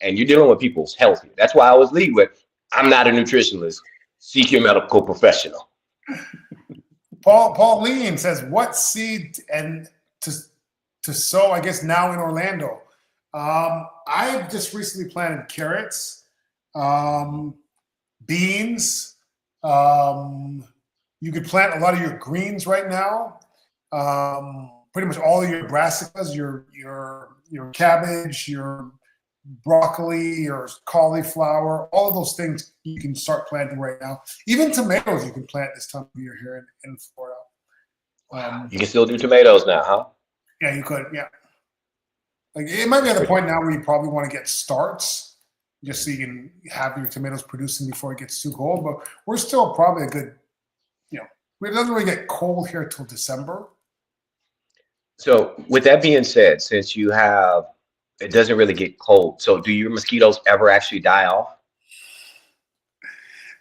and you're dealing with people's health. That's why I always lead with, I'm not a nutritionist. Seek your medical professional. Pauline says, what seed and to sow, I guess, now in Orlando? I've just recently planted carrots, beans. You could plant a lot of your greens right now. Pretty much all of your brassicas, your cabbage, your broccoli, your cauliflower, all of those things you can start planting right now. Even tomatoes you can plant this time of year here in Florida. You can still do tomatoes now, huh? Yeah, you could. Yeah. Like it might be at the point now where you probably want to get starts just so you can have your tomatoes producing before it gets too cold. But we're still probably a good, it doesn't really get cold here till December. So with that being said, since it doesn't really get cold. So do your mosquitoes ever actually die off?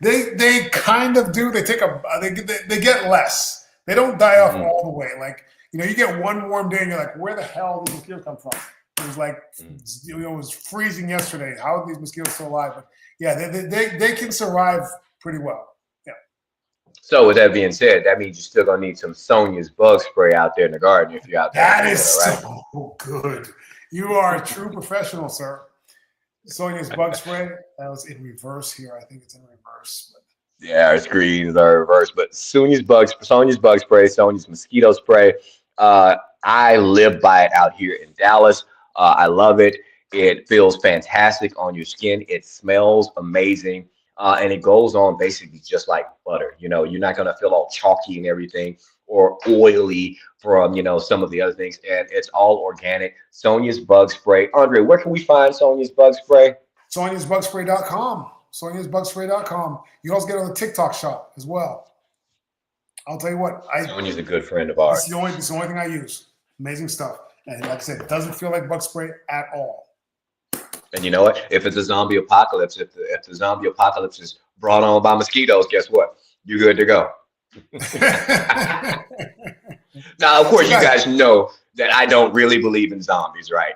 They kind of do. They they get less. They don't die off all the way. Like, you get one warm day and you're like, where the hell did these mosquitoes come from? It was like, it was freezing yesterday. How are these mosquitoes still alive? But yeah, they can survive pretty well. Yeah. So with that being said, that means you're still gonna need some Sonia's bug spray out there in the garden if you're out there. That is so good. You are a true professional, sir. Sonia's bug spray. That was in reverse here. I think it's in reverse. But. Yeah, our screens are reversed. But Sonia's bug spray, Sonia's mosquito spray. I live by it out here in Dallas. I love it. It feels fantastic on your skin. It smells amazing. And it goes on basically just like butter. You're not going to feel all chalky and everything or oily from, some of the other things. And it's all organic. Sonia's bug spray. Andre, where can we find Sonia's bug spray? Sonia'sBugSpray.com. Sonia'sBugSpray.com. You also get on the TikTok shop as well. I'll tell you what. Sonia's a good friend of ours. It's the only thing I use. Amazing stuff. And like I said, it doesn't feel like bug spray at all. And you know what? If it's a zombie apocalypse, if the zombie apocalypse is brought on by mosquitoes, guess what? You're good to go. Now, of course, you guys know that I don't really believe in zombies, right?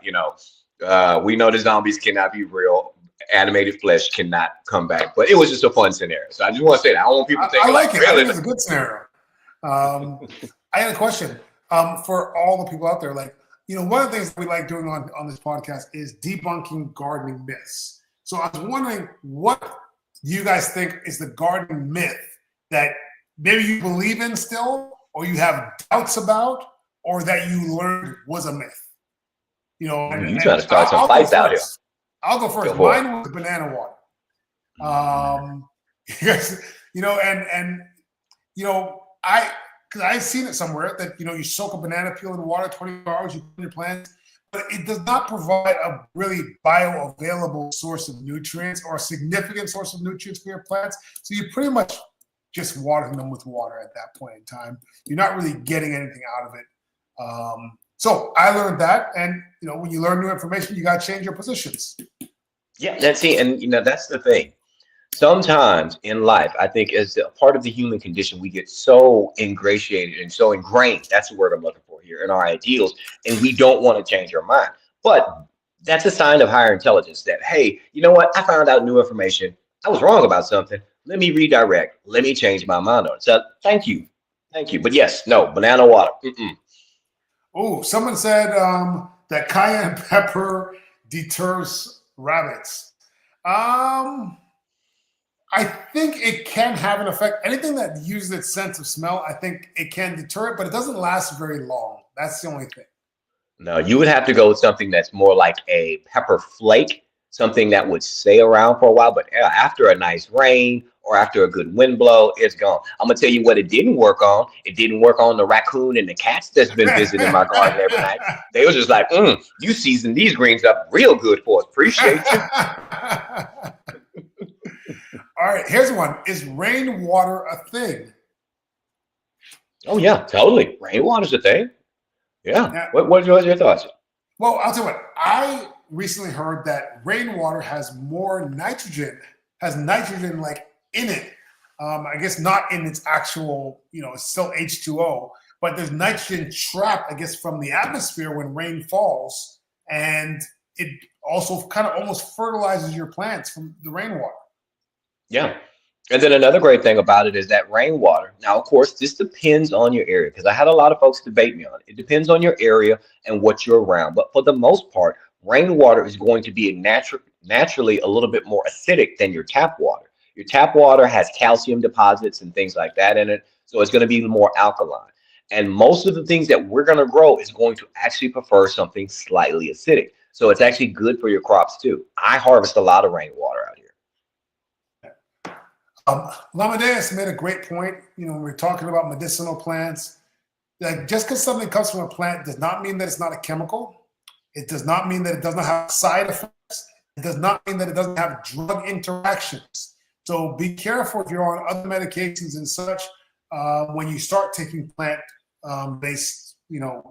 We know the zombies cannot be real. Animated flesh cannot come back. But it was just a fun scenario. So I just want to say that. I don't want people to think. I like it. I think it's a good scenario. I had a question for all the people out there. Like, one of the things that we like doing on this podcast is debunking gardening myths. So I was wondering, what do you guys think is the gardening myth that maybe you believe in still, or you have doubts about, or that you learned was a myth? You're trying to start some fights out here. I'll go first. Mine was banana water. Because I've seen it somewhere that, you soak a banana peel in water 24 hours, you put in your plants, but it does not provide a really bioavailable source of nutrients or a significant source of nutrients for your plants. So you pretty much just watering them with water at that point in time. You're not really getting anything out of it. So I learned that. And, when you learn new information, you got to change your positions. Yeah, that's it. And, that's the thing. Sometimes in life, I think as a part of the human condition, we get so ingratiated and so ingrained, that's the word I'm looking for here, in our ideals, and we don't want to change our mind. But that's a sign of higher intelligence that, hey, you know what? I found out new information. I was wrong about something. Let me redirect. Let me change my mind on it. So thank you. But yes, no, banana water. Oh, someone said that cayenne pepper deters rabbits. I think it can have an effect. Anything that uses its sense of smell, I think it can deter it, but it doesn't last very long. That's the only thing. No, you would have to go with something that's more like a pepper flake, something that would stay around for a while. But after a nice rain or after a good wind blow, it's gone. I'm gonna tell you what it didn't work on. It didn't work on the raccoon and the cats that's been visiting my garden every night. They was just like, you seasoned these greens up real good for us. Appreciate you. All right, here's one. Is rainwater a thing? Oh yeah, totally. Rainwater's a thing. Yeah. What's your thoughts? Well, I'll tell you what. I recently heard that rainwater has more nitrogen, like in it. I guess not in its actual, it's still H2O, but there's nitrogen trapped, I guess, from the atmosphere when rain falls, and it also kind of almost fertilizes your plants from the rainwater. Yeah. And then another great thing about it is that rainwater. Now, of course, this depends on your area because I had a lot of folks debate me on it. It depends on your area and what you're around. But for the most part, rainwater is going to be naturally a little bit more acidic than your tap water. Your tap water has calcium deposits and things like that in it. So it's going to be more alkaline. And most of the things that we're going to grow is going to actually prefer something slightly acidic. So it's actually good for your crops too. I harvest a lot of rainwater out here. Lamadeus made a great point. When we're talking about medicinal plants, like just because something comes from a plant does not mean that it's not a chemical. It does not mean that it doesn't have side effects. It does not mean that it doesn't have drug interactions. So be careful if you're on other medications and such when you start taking plant-based,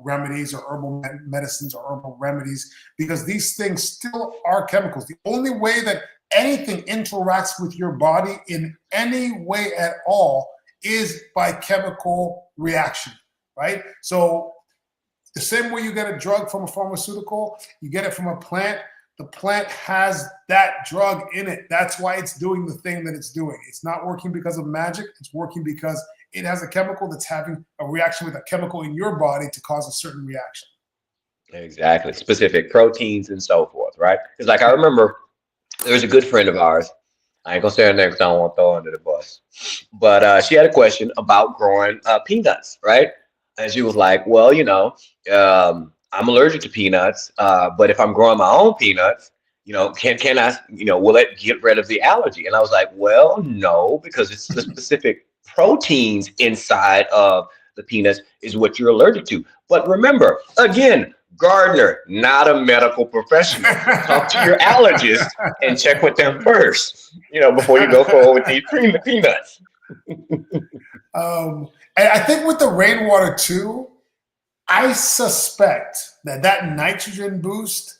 remedies or herbal medicines or herbal remedies, because these things still are chemicals. The only way that anything interacts with your body in any way at all is by chemical reaction, right? So the same way you get a drug from a pharmaceutical, you get it from a plant. The plant has that drug in it. That's why it's doing the thing that it's doing. It's not working because of magic. It's working because it has a chemical that's having a reaction with a chemical in your body to cause a certain reaction. Exactly. Specific proteins and so forth, right? Because like I remember there's a good friend of ours. I ain't gonna say her name because I don't want to throw her under the bus. But she had a question about growing peanuts, right? And she was like, well, I'm allergic to peanuts, but if I'm growing my own peanuts, can I, will it get rid of the allergy? And I was like, well, no, because it's the specific proteins inside of the peanuts is what you're allergic to. But remember, again, gardener, not a medical professional. Talk to your allergist and check with them first, before you go forward with these peanuts. And I think with the rainwater too, I suspect that nitrogen boost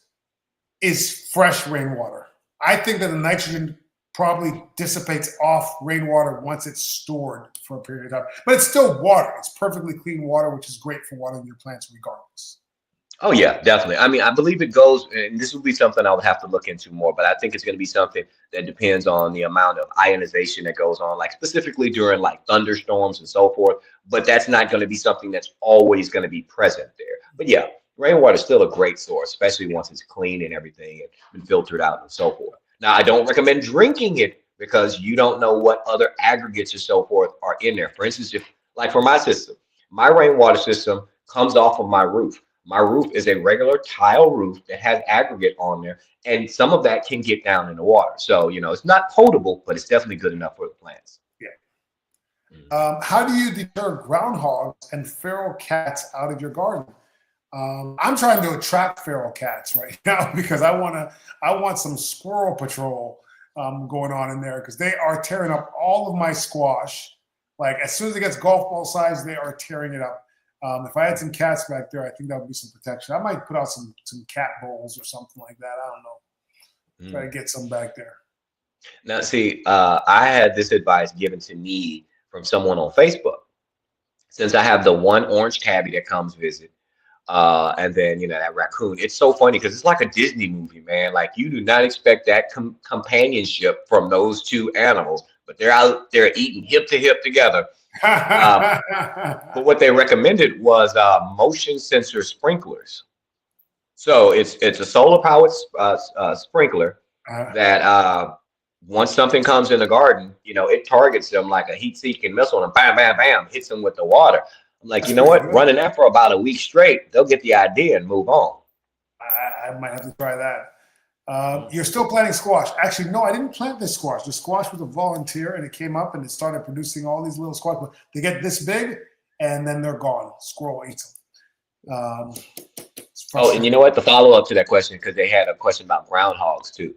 is fresh rainwater. I think that the nitrogen probably dissipates off rainwater once it's stored for a period of time. But it's still water. It's perfectly clean water, which is great for watering your plants regardless. Oh, yeah, definitely. I mean, I believe it goes, and this will be something I would have to look into more, but I think it's going to be something that depends on the amount of ionization that goes on, like specifically during like thunderstorms and so forth. But that's not going to be something that's always going to be present there. But yeah, rainwater is still a great source, especially once it's clean and everything and been filtered out and so forth. Now, I don't recommend drinking it because you don't know what other aggregates or so forth are in there. For instance, if like for my system, my rainwater system comes off of my roof. My roof is a regular tile roof that has aggregate on there, and some of that can get down in the water. So, it's not potable, but it's definitely good enough for the plants. Yeah. How do you deter groundhogs and feral cats out of your garden? I'm trying to attract feral cats right now because I want some squirrel patrol going on in there because they are tearing up all of my squash. Like as soon as it gets golf ball size, they are tearing it up. If I had some cats back there, I think that would be some protection. I might put out some cat bowls or something like that. I don't know. Try to get some back there. Now, see, I had this advice given to me from someone on Facebook. Since I have the one orange tabby that comes visit, and then that raccoon. It's so funny because it's like a Disney movie, man. Like you do not expect that companionship from those two animals, but they're out there eating hip to hip together. But what they recommended was motion sensor sprinklers. So it's a solar powered sprinkler Uh, that once something comes in the garden, it targets them like a heat seeking missile and bam, bam, bam, hits them with the water. I'm like, that's you know pretty what? good. Running that for about a week straight, they'll get the idea and move on. I might have to try that. You're still planting squash. Actually, no, I didn't plant this squash. The squash was a volunteer, and it came up and it started producing all these little squash. But they get this big, and then they're gone. Squirrel eats them. It's Oh, and you frustrating. know what? The follow up to that question, because they had a question about groundhogs too.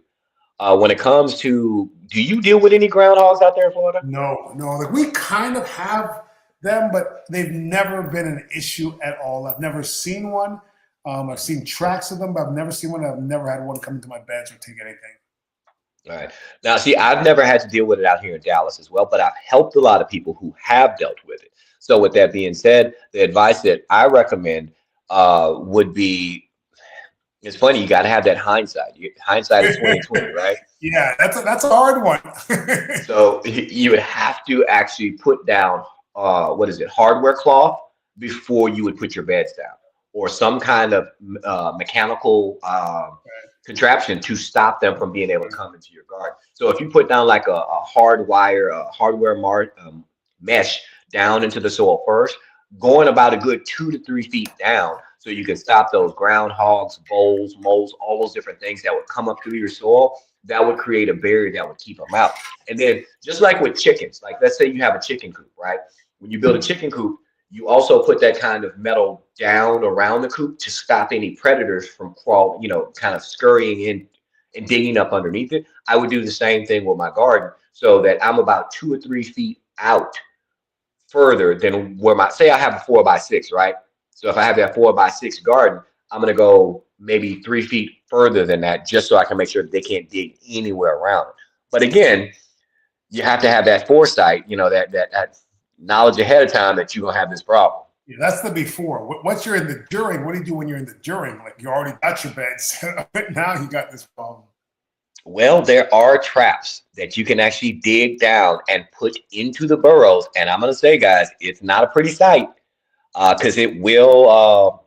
When it comes to, do you deal with any groundhogs out there in Florida? No, no. Like we kind of have them, but they've never been an issue at all. I've never seen one. I've seen tracks of them, but I've never seen one. I've never had one come into my beds or take anything. All right. Now, see, I've never had to deal with it out here in Dallas as well, but I've helped a lot of people who have dealt with it. So, with that being said, the advice that I recommend would be, it's funny, you got to have that hindsight. Hindsight is 2020, right? Yeah, that's a hard one. So you would have to actually put down what is it, hardware cloth before you would put your beds down, or some kind of mechanical contraption to stop them from being able to come into your garden. So if you put down like a hardware mesh down into the soil first, going about a good 2 to 3 feet down, so you can stop those groundhogs, voles, moles, all those different things that would come up through your soil. That would create a barrier that would keep them out. And then just like with chickens, like let's say you have a chicken coop, right? When you build a chicken coop, you also put that kind of metal down around the coop to stop any predators from crawling, kind of scurrying in and digging up underneath it. I would do the same thing with my garden so that I'm about 2 or 3 feet out further than where say I have a 4x6, right? So if I have that 4x6 garden, I'm going to go maybe 3 feet further than that just so I can make sure that they can't dig anywhere around it. But again, you have to have that foresight, that knowledge ahead of time that you're going to have this problem. Yeah, that's the before. Once you're in the during, what do you do when you're in the during? Like you already got your bed set up, but now you got this problem. Well, there are traps that you can actually dig down and put into the burrows. And I'm going to say, guys, it's not a pretty sight because it'll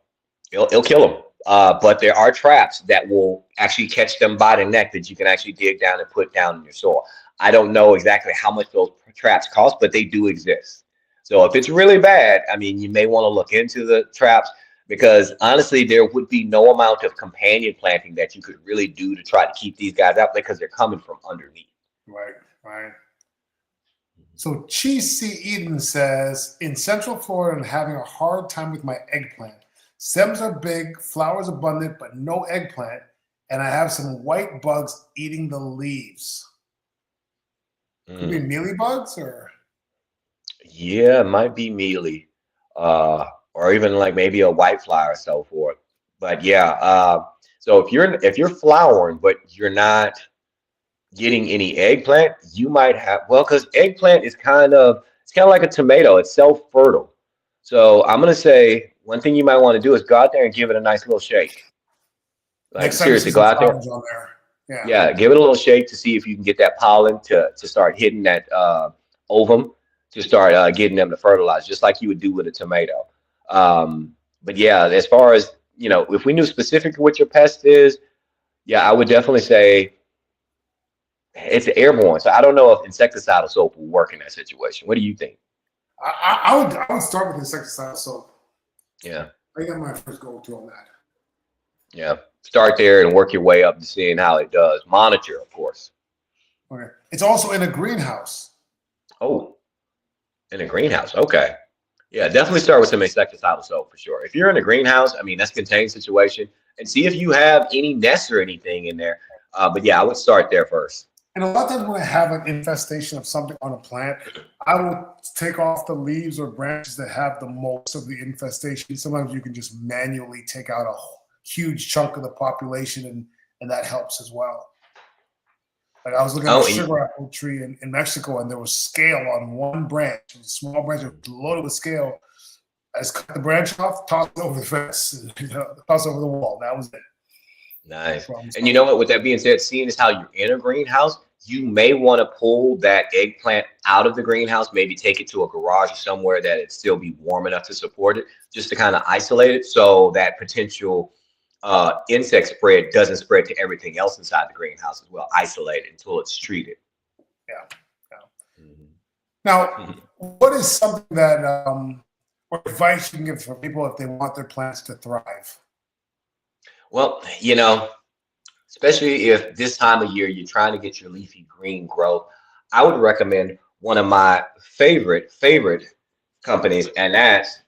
kill them. But there are traps that will actually catch them by the neck that you can actually dig down and put down in your soil. I don't know exactly how much those traps cost, but they do exist. So if it's really bad, I mean, you may want to look into the traps because honestly, there would be no amount of companion planting that you could really do to try to keep these guys out because they're coming from underneath. Right, right. So Cheese C. Eden says, in Central Florida, I'm having a hard time with my eggplant. Stems are big, flowers abundant, but no eggplant. And I have some white bugs eating the leaves. Could be mealy bugs or? Yeah, it might be mealy, or even like maybe a white fly or so forth. But yeah, so if you're flowering but you're not getting any eggplant, you might have because eggplant is kind of like a tomato. It's self-fertile. So I'm gonna say one thing you might want to do is go out there and give it a nice little shake. Like Next time you seriously, see go some out there. flowers on there. Yeah. Yeah, give it a little shake to see if you can get that pollen to start hitting that ovum to start getting them to fertilize, just like you would do with a tomato. But yeah, as far as if we knew specifically what your pest is, yeah, I would definitely say it's airborne. So I don't know if insecticidal soap will work in that situation. What do you think? I would start with insecticide soap. Yeah, I got my first go-to on that. yeah. Start there and work your way up to seeing how it does. Monitor, of course. Okay. It's also in a greenhouse. Oh, in a greenhouse. Okay. Yeah, definitely start with some insecticidal soap for sure. If you're in a greenhouse, I mean, that's a contained situation and see if you have any nests or anything in there. But yeah, I would start there first. And a lot of times when I have an infestation of something on a plant, I will take off the leaves or branches that have the most of the infestation. Sometimes you can just manually take out a huge chunk of the population, and that helps as well. Like I was looking at a sugar apple tree in Mexico, and there was scale on one branch. It was a small branch, it was loaded with scale. I just cut the branch off, tossed it over the fence, tossed it over the wall. That was it. Nice. And you know what? With that being said, seeing as how you're in a greenhouse, you may want to pull that eggplant out of the greenhouse, maybe take it to a garage or somewhere that it still be warm enough to support it, just to kind of isolate it so that potential insect spread doesn't spread to everything else inside the greenhouse as well, isolated until it's treated. Yeah. Mhm. Now, Mhm. what is something that or advice you can give for people if they want their plants to thrive? Well, especially if this time of year you're trying to get your leafy green growth, I would recommend one of my favorite companies, and that's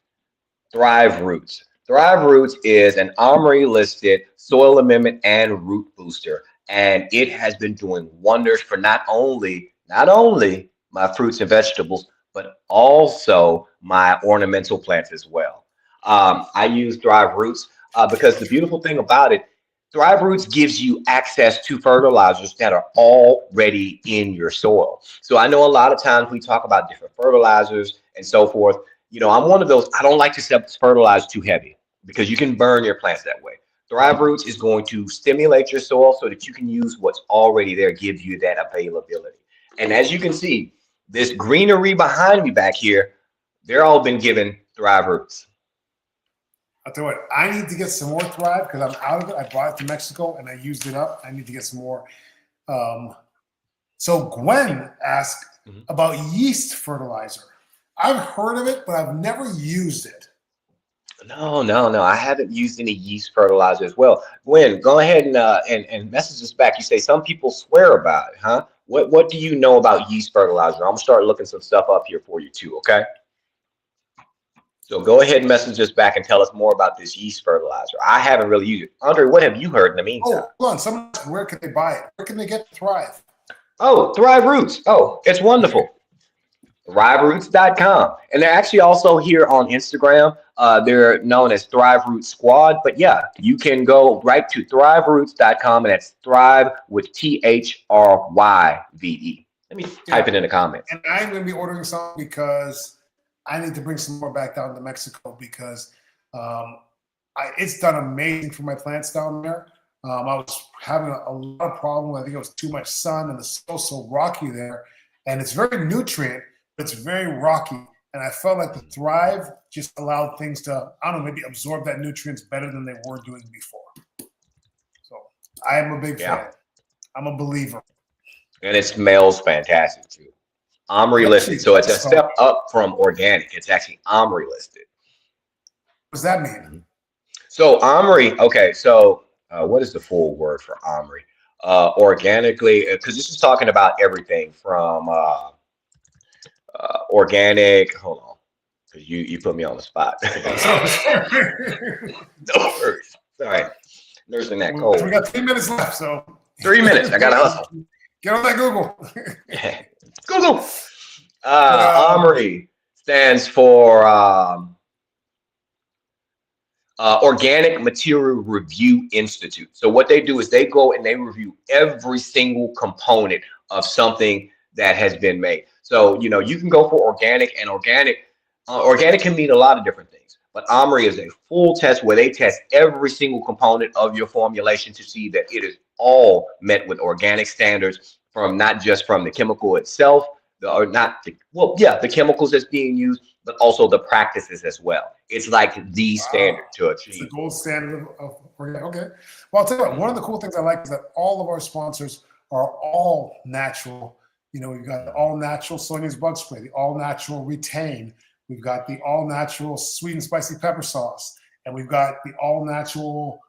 Thrive Roots. Thrive Roots is an Armory listed soil amendment and root booster, and it has been doing wonders for not only my fruits and vegetables, but also my ornamental plants as well. I use Thrive Roots because the beautiful thing about it, Thrive Roots gives you access to fertilizers that are already in your soil. So I know a lot of times we talk about different fertilizers and so forth. I'm one of those, I don't like to fertilize too heavy because you can burn your plants that way. Thrive Roots is going to stimulate your soil so that you can use what's already there, give you that availability. And as you can see, this greenery behind me back here, they're all been given Thrive Roots. I'll tell you what, I need to get some more Thrive because I'm out of it. I brought it to Mexico and I used it up. I need to get some more. So Gwen asked about yeast fertilizer. I've heard of it, but I've never used it. No. I haven't used any yeast fertilizer as well. Gwen, go ahead and message us back. You say some people swear about it, huh? What do you know about yeast fertilizer? I'm gonna start looking some stuff up here for you too, okay? So go ahead and message us back and tell us more about this yeast fertilizer. I haven't really used it. Andre, what have you heard in the meantime? Oh, hold on. Someone asked, where can they buy it? Where can they get Thrive? Oh, Thrive Roots. Oh, it's wonderful. ThriveRoots.com. And they're actually also here on Instagram. They're known as Thrive Root Squad. But yeah, you can go right to ThriveRoots.com, and that's Thrive with THRYVE. Let me type it in the comments. And I'm going to be ordering some because I need to bring some more back down to Mexico because it's done amazing for my plants down there. I was having a lot of problems. I think it was too much sun and the soil's so rocky there. And it's very nutrient, but it's very rocky. And I felt like the Thrive just allowed things to, I don't know, maybe absorb that nutrients better than they were doing before. So I am a big fan. I'm a believer. And it smells fantastic too. Armory listed. So it's a step up from organic. It's actually Armory listed. What does that mean? So Armory, okay, so what is the full word for Armory? Organically, because this is talking about everything from organic. Hold on, because you put me on the spot. No worries. All right, nursing that cold. We got 3 minutes left, so 3 minutes. I gotta hustle. Get on that Google. Google. Armory stands for Organic Material Review Institute. So what they do is they go and they review every single component of something that has been made. So, you can go for organic, and organic can mean a lot of different things. But Armory is a full test where they test every single component of your formulation to see that it is all met with organic standards, from not just from the chemical itself, the chemicals that's being used, but also the practices as well. It's like the standard to achieve. It's the gold standard of organic. Okay. Well, I'll tell you what, one of the cool things I like is that all of our sponsors are all natural. We've got the all natural Sonia's bug spray, the all natural Retain. We've got the all natural sweet and spicy pepper sauce, and we've got the all natural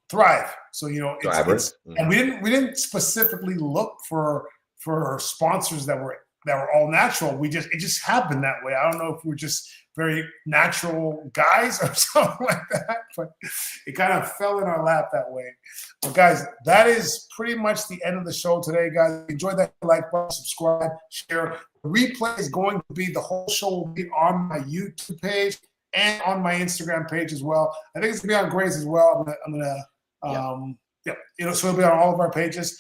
Thrive. So and we didn't specifically look for sponsors that were all natural. It just happened that way. I don't know if we're just very natural guys or something like that, but it kind of fell in our lap that way. But guys, that is pretty much the end of the show today, guys. Enjoy that, like button, subscribe, share. The replay is going to be, the whole show will be on my YouTube page and on my Instagram page as well. I think it's gonna be on Gray's as well. So it'll be on all of our pages.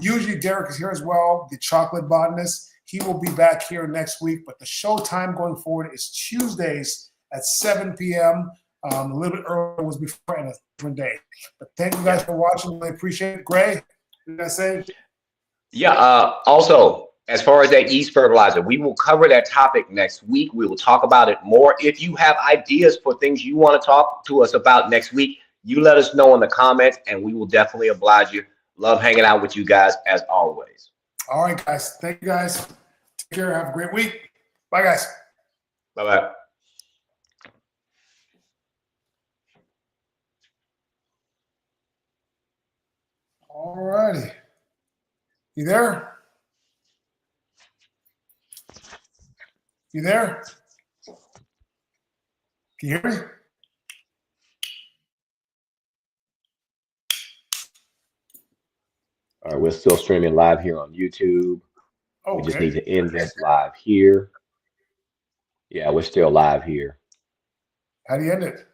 Usually Derek is here as well, the chocolate botanist. He will be back here next week, but the show time going forward is Tuesdays at 7 p.m. A little bit earlier was before, and a different day. But thank you guys for watching. Really appreciate it. Gray, did I say? Yeah. Also, as far as that yeast fertilizer, we will cover that topic next week. We will talk about it more. If you have ideas for things you want to talk to us about next week, You let us know in the comments, and we will definitely oblige you. Love hanging out with you guys as always. All right, guys. Thank you, guys. Take care. Have a great week. Bye, guys. Bye-bye. All righty. You there? You there? Can you hear me? All right, we're still streaming live here on YouTube. We just need to end this live here. Yeah, we're still live here. How do you end it?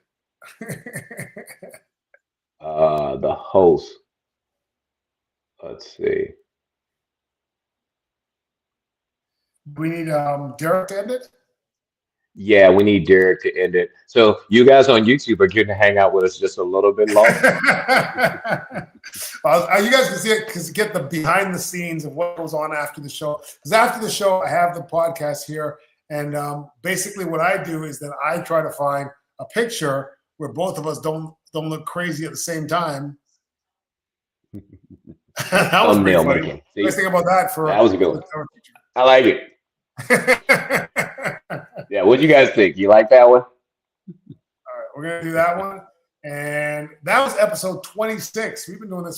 The host. Let's see. We need Derek to end it? Yeah, we need Derek to end it. So you guys on YouTube are getting to hang out with us just a little bit longer. You guys can see it because get the behind the scenes of what goes on after the show. Because after the show, I have the podcast here, and basically what I do is that I try to find a picture where both of us don't look crazy at the same time. That was Thumbnail pretty funny. making. What do you think about that? That was a good one. I like it. Yeah, what do you guys think? You like that one? All right, we're gonna do that one, and that was episode 26. We've been doing this